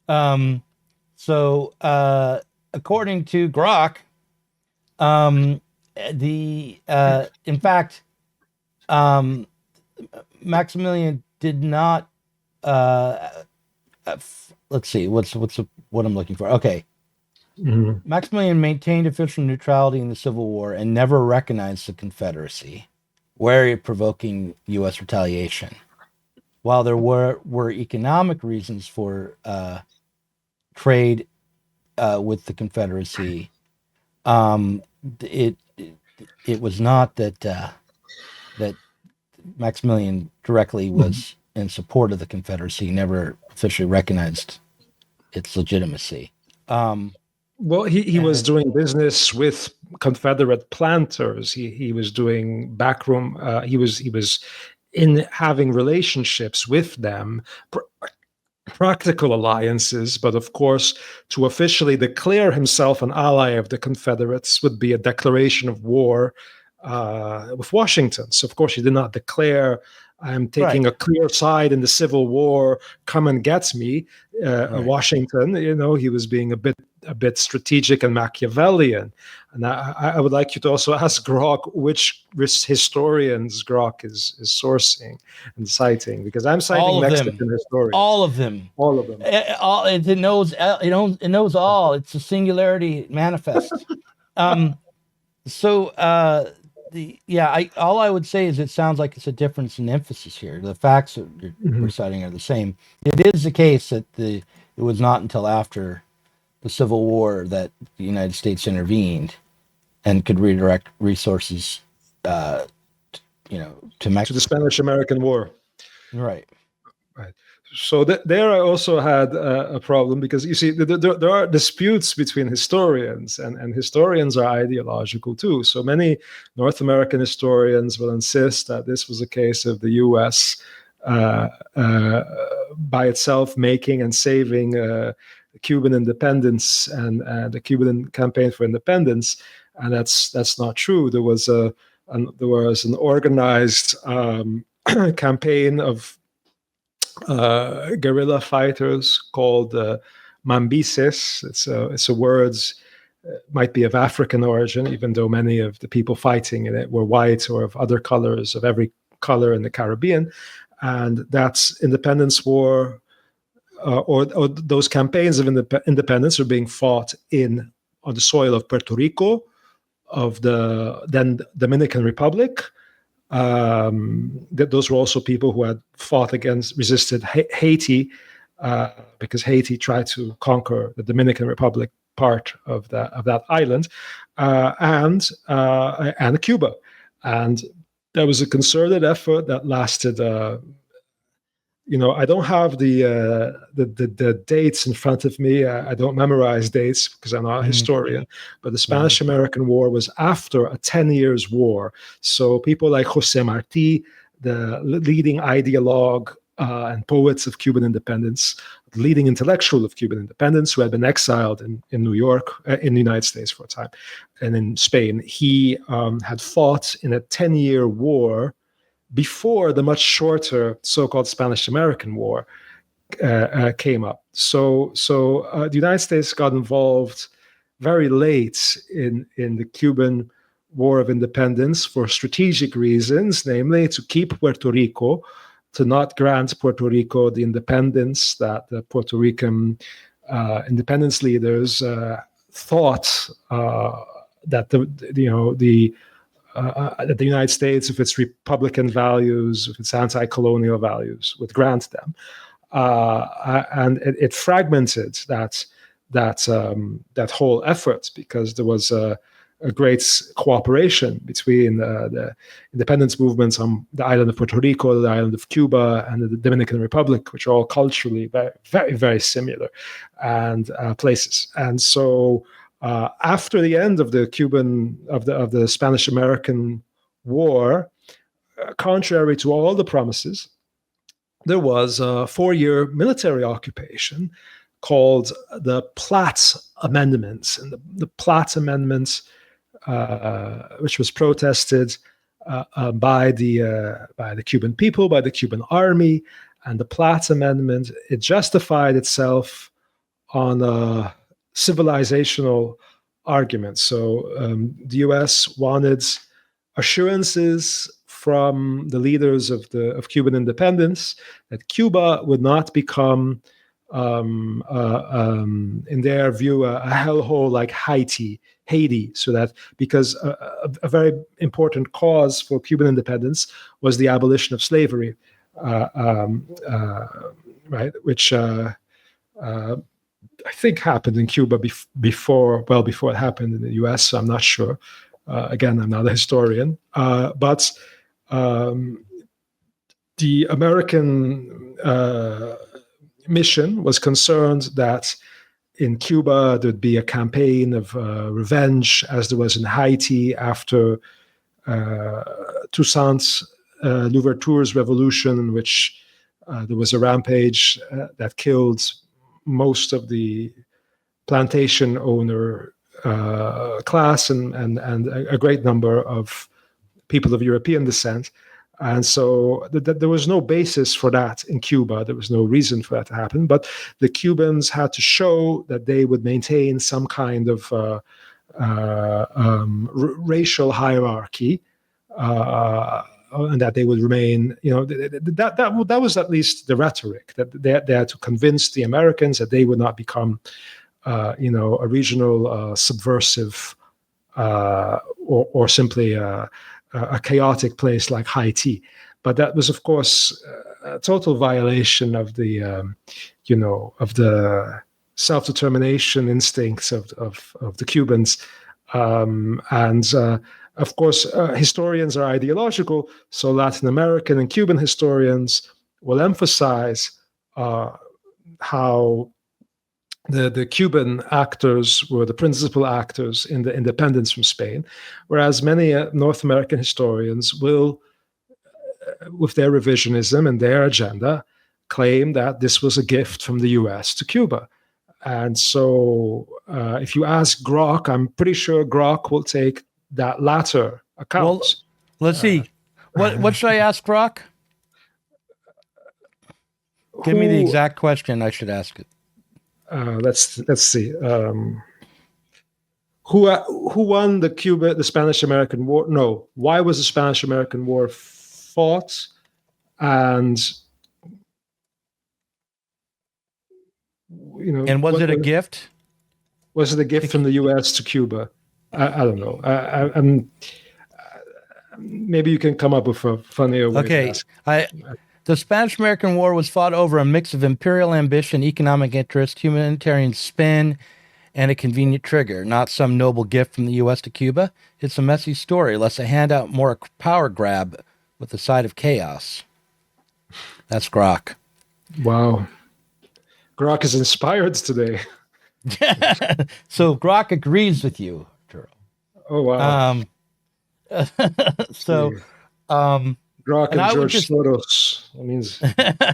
on. So according to Grok, In fact, Maximilian did not. Let's see. What I'm looking for? Okay. Mhm. Maximilian maintained official neutrality in the Civil War and never recognized the Confederacy, wary of provoking U.S. retaliation. While there were economic reasons for trade with the Confederacy, um, it, it it was not that Maximilian directly Mhm. was in support of the Confederacy. He never officially recognized its legitimacy. Um, Well, he was and doing business with Confederate planters. He was doing backroom. He was in having relationships with them, practical alliances. But of course, to officially declare himself an ally of the Confederates would be a declaration of war with Washington. So of course, he did not declare, "I'm right, taking a clear side in the Civil War. Come and get me." right. Washington, he was being a bit strategic and Machiavellian. And I would like you to also ask Grok which historians Grok is sourcing and citing, because I'm citing All of them, Mexican historians, all of them. all of them. It knows all. It's a singularity manifest. Um, so the yeah, all I would say is it sounds like it's a difference in emphasis here. The facts that we're Mhm. citing are the same. It is the case that it was not until after the Civil War that the United States intervened and could redirect resources, uh, to To the Mexico. Spanish-American War. Right. Right. So there I also had a problem, because you see there are disputes between historians, and historians are ideological too. So many North American historians will insist that this was a case of the U.S. Uh, uh, by itself making and saving Cuban independence and the Cuban campaign for independence, and that's not true. There was an organized campaign of guerrilla fighters called Mambises. It's a word, might be of African origin, even though many of the people fighting in it were white or of other colors, of every color in the Caribbean. And that's independence war, or those campaigns of independence are being fought on the soil of Puerto Rico, of the then Dominican Republic. That those were also people who had resisted Haiti, because Haiti tried to conquer the Dominican Republic part of that island, and Cuba, and there was a concerted effort that lasted. I don't have the dates in front of me. I don't memorize dates because I'm not a Mhm. historian. But the Mhm. Spanish-American War was after a 10 years war. So people like Jose Marti, the leading ideologue and poets of Cuban independence, leading intellectual of Cuban independence, who had been exiled in New York, in the United States for a time, and in Spain, he had fought in a 10-year war before the much shorter so-called Spanish-American War came up. So the United States got involved very late in the Cuban War of Independence for strategic reasons, namely to keep Puerto Rico, to not grant Puerto Rico the independence that the Puerto Rican independence leaders thought that that the United States, with its Republican values, with its anti-colonial values, would grant them, and it fragmented that whole effort, because there was a great cooperation between the independence movements on the island of Puerto Rico, the island of Cuba, and the Dominican Republic, which are all culturally very, very, very similar and places. And so after the end of the Spanish-American War, contrary to all the promises, there was a 4-year military occupation called the Platt Amendments. And the Platt Amendments, which was protested by the Cuban people, by the Cuban army, and the Platt Amendment, it justified itself on a civilizational argument. So the U.S. wanted assurances from the leaders of Cuban independence that Cuba would not become, in their view, a hellhole like Haiti, so that because a very important cause for Cuban independence was the abolition of slavery, right, which I think happened in Cuba before it happened in the U.S. So I'm not sure. Again, I'm not a historian, but the American mission was concerned that in Cuba there'd be a campaign of revenge, as there was in Haiti after Toussaint Louverture's revolution, in which there was a rampage that killed most of the plantation owner class and a great number of people of European descent. And so there was no basis for that in Cuba. There was no reason for that to happen. But the Cubans had to show that they would maintain some kind of racial hierarchy, and that they would remain, that was at least the rhetoric, that they had to convince the Americans that they would not become, a regional subversive or simply a chaotic place like Haiti. But that was, of course, a total violation of the, of the self-determination instincts of the Cubans. Of course, historians are ideological, so Latin American and Cuban historians will emphasize how the Cuban actors were the principal actors in the independence from Spain, whereas many North American historians will, with their revisionism and their agenda, claim that this was a gift from the US to Cuba. And so if you ask Grok, I'm pretty sure Grok will take that latter account. Well, let's see. What should I ask Grok? Give me the exact question I should ask it. Let's see. Who won the Spanish-American War? No. Why was the Spanish-American War fought? And and was it a gift? Was it a gift from the U.S. to Cuba? I don't know. Maybe you can come up with a funnier way. Okay. The Spanish-American War was fought over a mix of imperial ambition, economic interest, humanitarian spin, and a convenient trigger. Not some noble gift from the U.S. to Cuba. It's a messy story, less a handout, more a power grab with a side of chaos. That's Grok. Wow. Grok is inspired today. So Grok agrees with you, Arturo. Oh, wow. Grok and George Soros. That means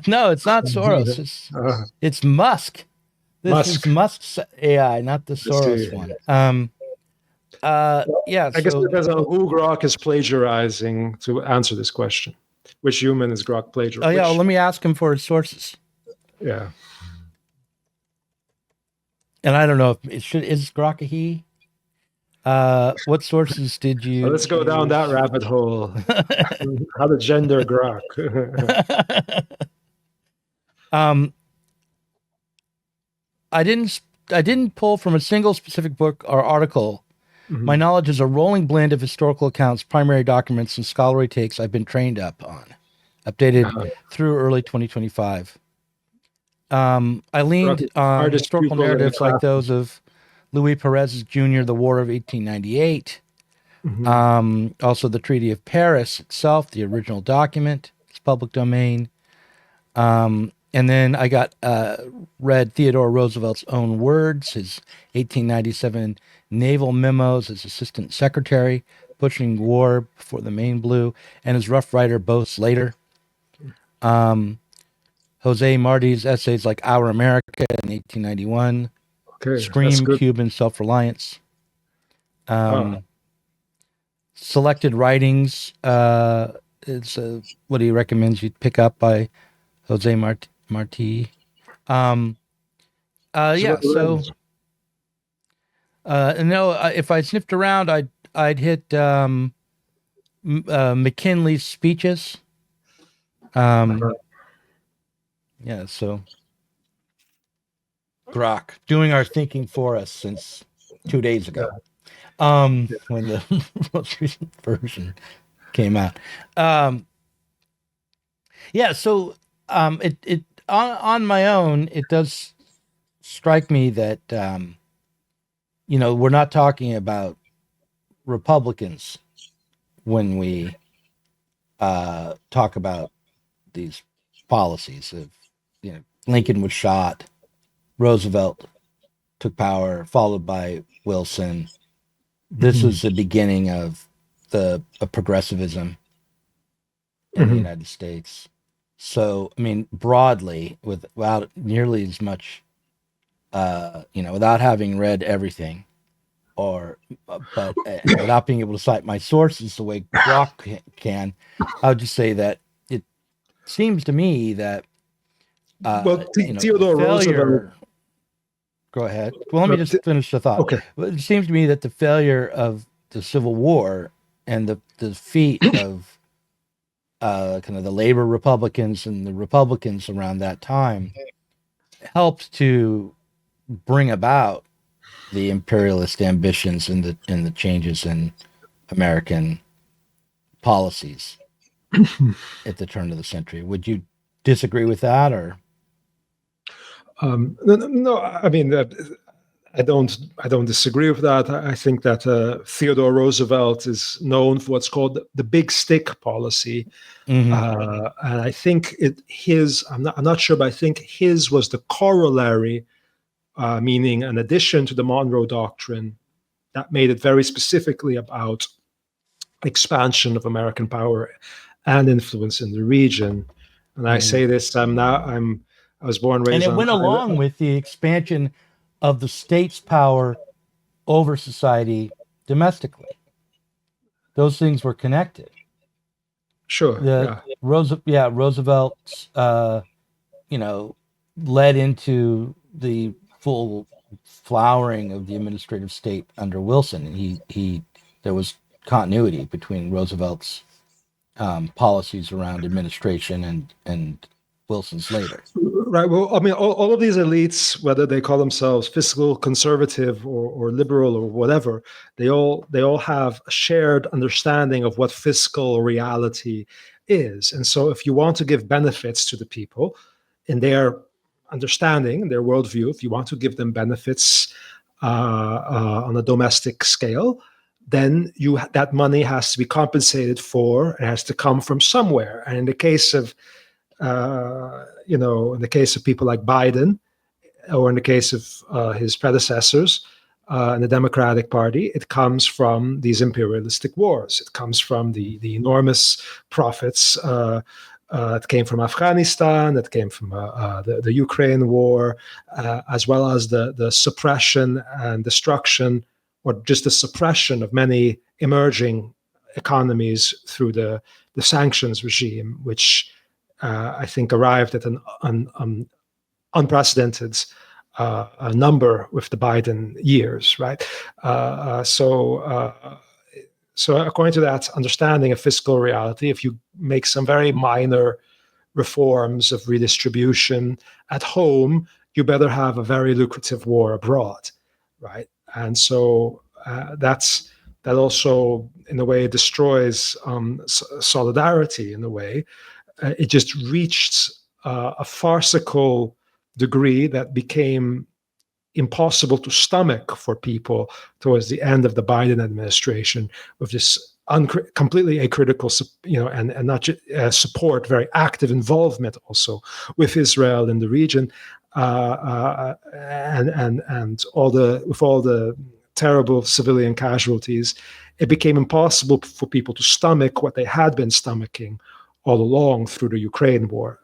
no, it's not Soros. It's Musk. This is Musk's AI, not the Soros one. I guess it depends on who Grok is plagiarizing to answer this question. Which human is Grok plagiarizing? Oh yeah, well, let me ask him for his sources. Yeah. And I don't know if is Grok a he? What sources did you? Well, let's go down that rabbit hole. How to gender Grok. I didn't pull from a single specific book or article. Mm-hmm. My knowledge is a rolling blend of historical accounts, primary documents, and scholarly takes I've been trained up on, updated through early 2025. I leaned on historical narratives like those of Louis Perez Jr., The War of 1898. Mm-hmm. Also, the Treaty of Paris itself, the original document, it's public domain. And then I got read Theodore Roosevelt's own words, his 1897 naval memos as assistant secretary, pushing war before the Maine blew, and his Rough Rider boasts later. Jose Marti's essays like Our America in 1891. Okay, Scream Cuban Self-Reliance. Selected writings. It's what he recommends you pick up by Jose Marti. And no, if I sniffed around, I'd hit McKinley's speeches. Yeah, so Grok doing our thinking for us since 2 days ago. When the most recent version came out. Yeah, so it on my own, it does strike me that we're not talking about Republicans when we talk about these policies of Lincoln was shot, Roosevelt took power, followed by Wilson. This is the beginning of progressivism in the United States. So, I mean, broadly, without nearly as much, without having read everything, but without being able to cite my sources the way Grok can, I would just say that it seems to me that Theodore Roosevelt. Go ahead. Well, let me just finish the thought. Okay. It seems to me that the failure of the Civil War and the defeat of kind of the labor Republicans and the Republicans around that time helped to bring about the imperialist ambitions and the changes in American policies at the turn of the century. Would you disagree with that, or? No, I mean, I don't disagree with that. I think that Theodore Roosevelt is known for what's called the big stick policy, and I think I'm not sure, but I think his was the corollary, meaning an addition to the Monroe Doctrine that made it very specifically about expansion of American power and influence in the region. And I say this, I was born, raised, and it went along with the expansion of the state's power over society domestically. Those things were connected. Sure. Roosevelt's, led into the full flowering of the administrative state under Wilson, and there was continuity between Roosevelt's policies around administration and Wilson's later. Right. Well, I mean, all of these elites, whether they call themselves fiscal conservative or liberal or whatever, they all have a shared understanding of what fiscal reality is. And so if you want to give benefits to the people in their understanding, their worldview, if you want to give them benefits on a domestic scale, then that money has to be compensated for. It has to come from somewhere. And in the case of in the case of people like Biden, or in the case of his predecessors in the Democratic Party, it comes from these imperialistic wars. It comes from the enormous profits that came from Afghanistan, that came from the Ukraine war, as well as the suppression and destruction, or just the suppression of many emerging economies through the sanctions regime, which I think arrived at an unprecedented number with the Biden years, right? So according to that understanding of fiscal reality, if you make some very minor reforms of redistribution at home, you better have a very lucrative war abroad, right? And so that also, in a way, destroys solidarity in a way. It just reached a farcical degree that became impossible to stomach for people towards the end of the Biden administration, with this completely acritical, and not just support, very active involvement also with Israel in the region, and all the terrible civilian casualties. It became impossible for people to stomach what they had been stomaching all along through the Ukraine war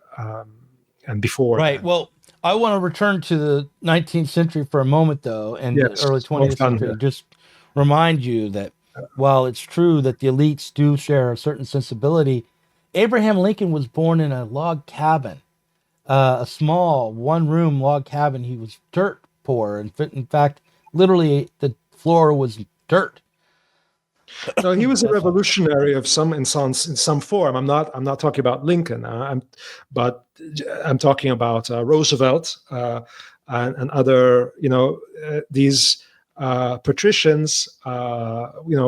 and before. Right. That. Well, I want to return to the 19th century for a moment, though, and the early 20th century. Just remind you that while it's true that the elites do share a certain sensibility, Abraham Lincoln was born in a log cabin, a small one-room log cabin. He was dirt poor. In fact, literally the floor was dirt. No, he was a That's all. revolutionary of in some form. I'm not talking about Lincoln. But I'm talking about Roosevelt and other. These patricians.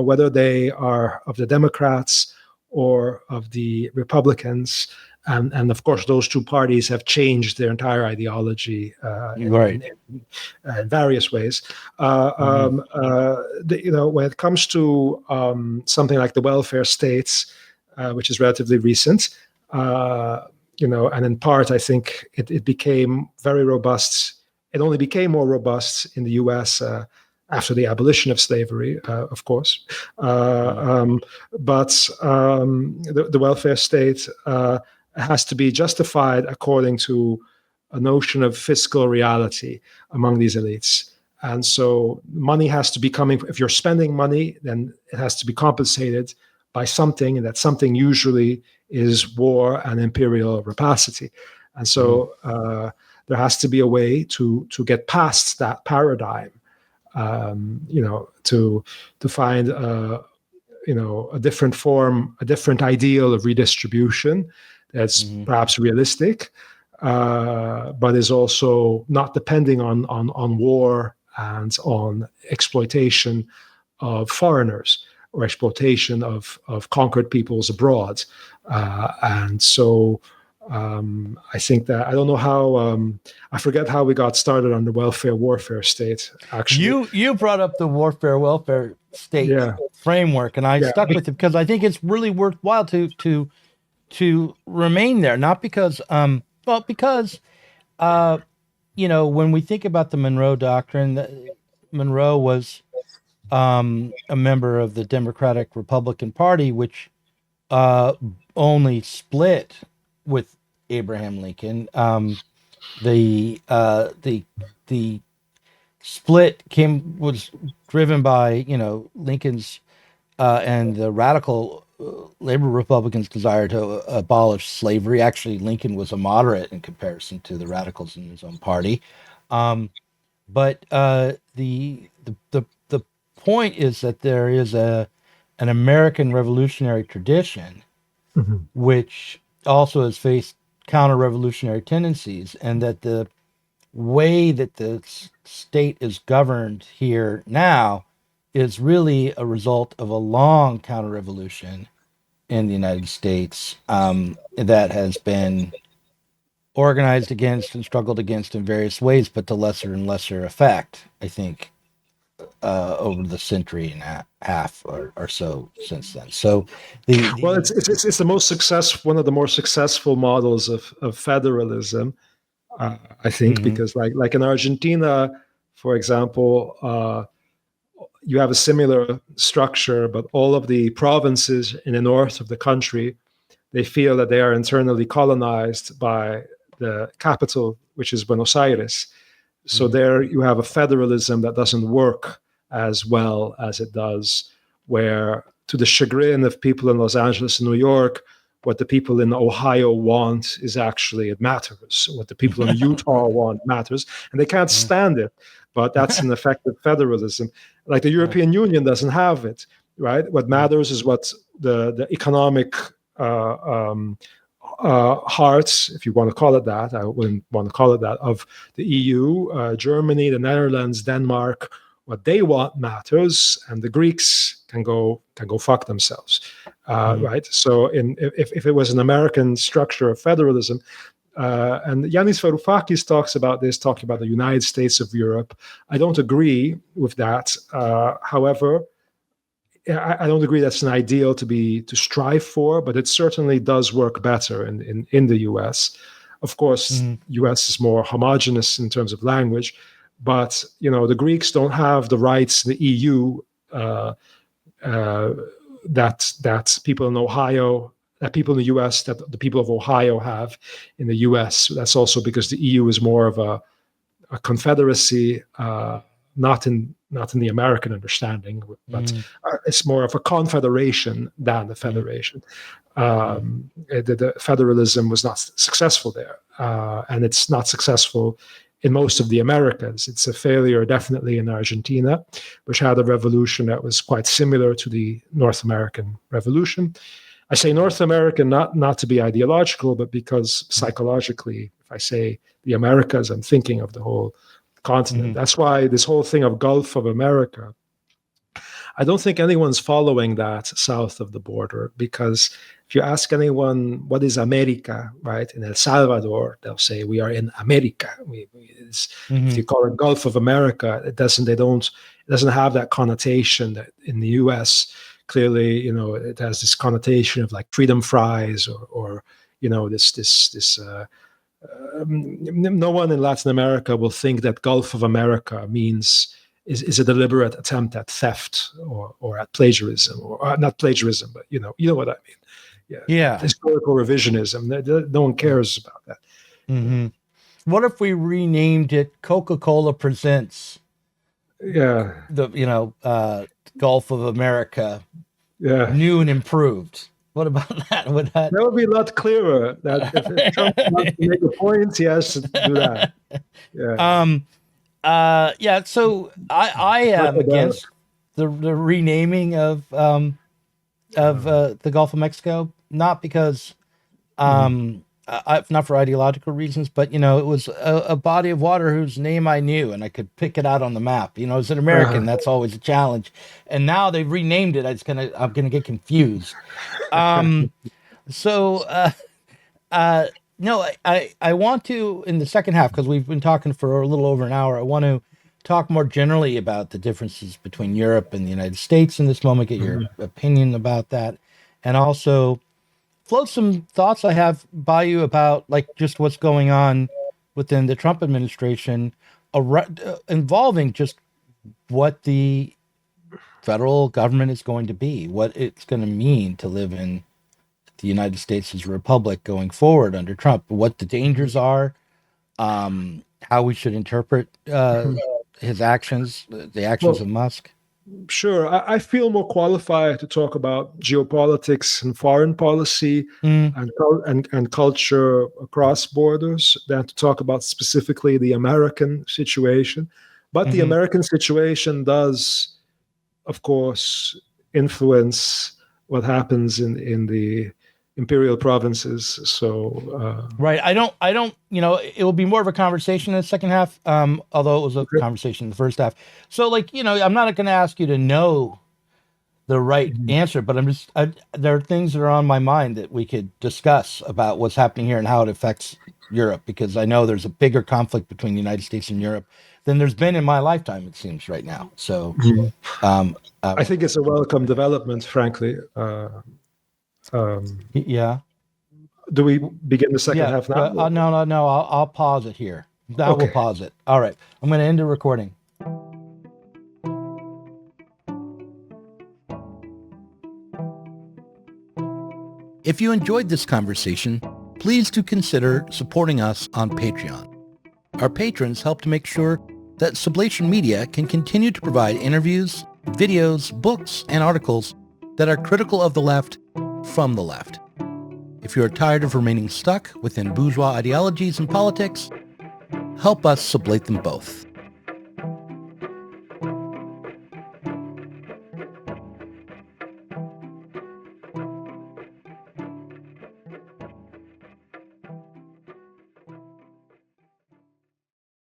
Whether they are of the Democrats or of the Republicans. And of course, those two parties have changed their entire ideology Right. in various ways. When it comes to something like the welfare states, which is relatively recent, and in part, I think it became very robust. It only became more robust in the U.S. After the abolition of slavery, of course. But the welfare state has to be justified according to a notion of fiscal reality among these elites. And so money has to be coming. If you're spending money, then it has to be compensated by something, and that something usually is war and imperial rapacity. And so there has to be a way to get past that paradigm, to find a different form, a different ideal of redistribution that's perhaps realistic, but is also not depending on war and on exploitation of foreigners or exploitation of conquered peoples abroad. And so I think that I don't know how I forget how we got started on the welfare state. Actually, You brought up the welfare state framework, and I stuck with it because I think it's really worthwhile to remain there. Not because because when we think about the Monroe Doctrine, Monroe was a member of the Democratic Republican Party, which only split with Abraham Lincoln. The split was driven by Lincoln's and the radical labor Republicans' desire to abolish slavery. Actually, Lincoln was a moderate in comparison to the radicals in his own party. But the point is that there is an American revolutionary tradition, which also has faced counter-revolutionary tendencies, and that the way that the state is governed here now is really a result of a long counter-revolution in the United States that has been organized against and struggled against in various ways, but to lesser and lesser effect, I think, over the century and a half or so since then. So it's the most successful, one of the more successful models of federalism, I think, because like in Argentina, for example, you have a similar structure, but all of the provinces in the north of the country, they feel that they are internally colonized by the capital, which is Buenos Aires. So there you have a federalism that doesn't work as well as it does, where, to the chagrin of people in Los Angeles and New York, what the people in Ohio want is actually, it matters. What the people in Utah want matters, and they can't stand it. But that's an effective federalism. Like the European Union doesn't have it, right? What matters is what the economic hearts, if you want to call it that, I wouldn't want to call it that, of the EU, Germany, the Netherlands, Denmark, what they want matters, and the Greeks can go fuck themselves, right? So if it was an American structure of federalism, and Yanis Varoufakis talking about the United States of Europe, I don't agree with that. However, I don't agree that's an ideal to strive for, but it certainly does work better in the U.S. Of course, U.S. is more homogenous in terms of language, but the Greeks don't have the rights in the EU that people in Ohio, that people in the U.S., that the people of Ohio have in the U.S. That's also because the EU is more of a confederacy, not in the American understanding, but it's more of a confederation than a federation. The federalism was not successful there, and it's not successful in most of the Americas. It's a failure definitely in Argentina, which had a revolution that was quite similar to the North American Revolution. I say North American not to be ideological, but because psychologically, if I say the Americas, I'm thinking of the whole continent. That's why this whole thing of Gulf of America, I don't think anyone's following that south of the border, because if you ask anyone what is America, right, in El Salvador, they'll say we are in America. If you call it Gulf of America, it doesn't have that connotation that in the U.S. Clearly, it has this connotation of like freedom fries or this. No one in Latin America will think that Gulf of America is a deliberate attempt at theft or at plagiarism, or not plagiarism, but you know what I mean. Yeah. Historical revisionism. No one cares about that. Mm-hmm. What if we renamed it Coca-Cola Presents? Yeah. The Gulf of America. Yeah. New and improved. What about that? That would be a lot clearer. That if Trump wants to make a point, he has to do that. Yeah. So I am against the renaming of the Gulf of Mexico, not because not for ideological reasons, but it was a body of water whose name I knew and I could pick it out on the map. As an American, that's always a challenge. And now they've renamed it. I'm gonna get confused. No, I want to, in the second half, because we've been talking for a little over an hour, I want to talk more generally about the differences between Europe and the United States in this moment, get your opinion about that, and also float some thoughts I have by you about like just what's going on within the Trump administration involving just what the federal government is going to be, what it's going to mean to live in the United States as a republic going forward under Trump, what the dangers are, how we should interpret his actions, the actions of Musk. Sure. I feel more qualified to talk about geopolitics and foreign policy and culture across borders than to talk about specifically the American situation. But the American situation does, of course, influence what happens in the imperial provinces. So right. I don't, it will be more of a conversation in the second half. Although it was a conversation in the first half. So I'm not going to ask you to know the right answer, but there are things that are on my mind that we could discuss about what's happening here and how it affects Europe, because I know there's a bigger conflict between the United States and Europe than there's been in my lifetime, it seems, right now. So I think it's a welcome development, frankly. Yeah. Do we begin the second half now? No. I'll pause it here. We'll pause it. All right. I'm going to end the recording. If you enjoyed this conversation, please do consider supporting us on Patreon. Our patrons help to make sure that Sublation Media can continue to provide interviews, videos, books, and articles that are critical of the left from the left. If you are tired of remaining stuck within bourgeois ideologies and politics, help us sublate them both.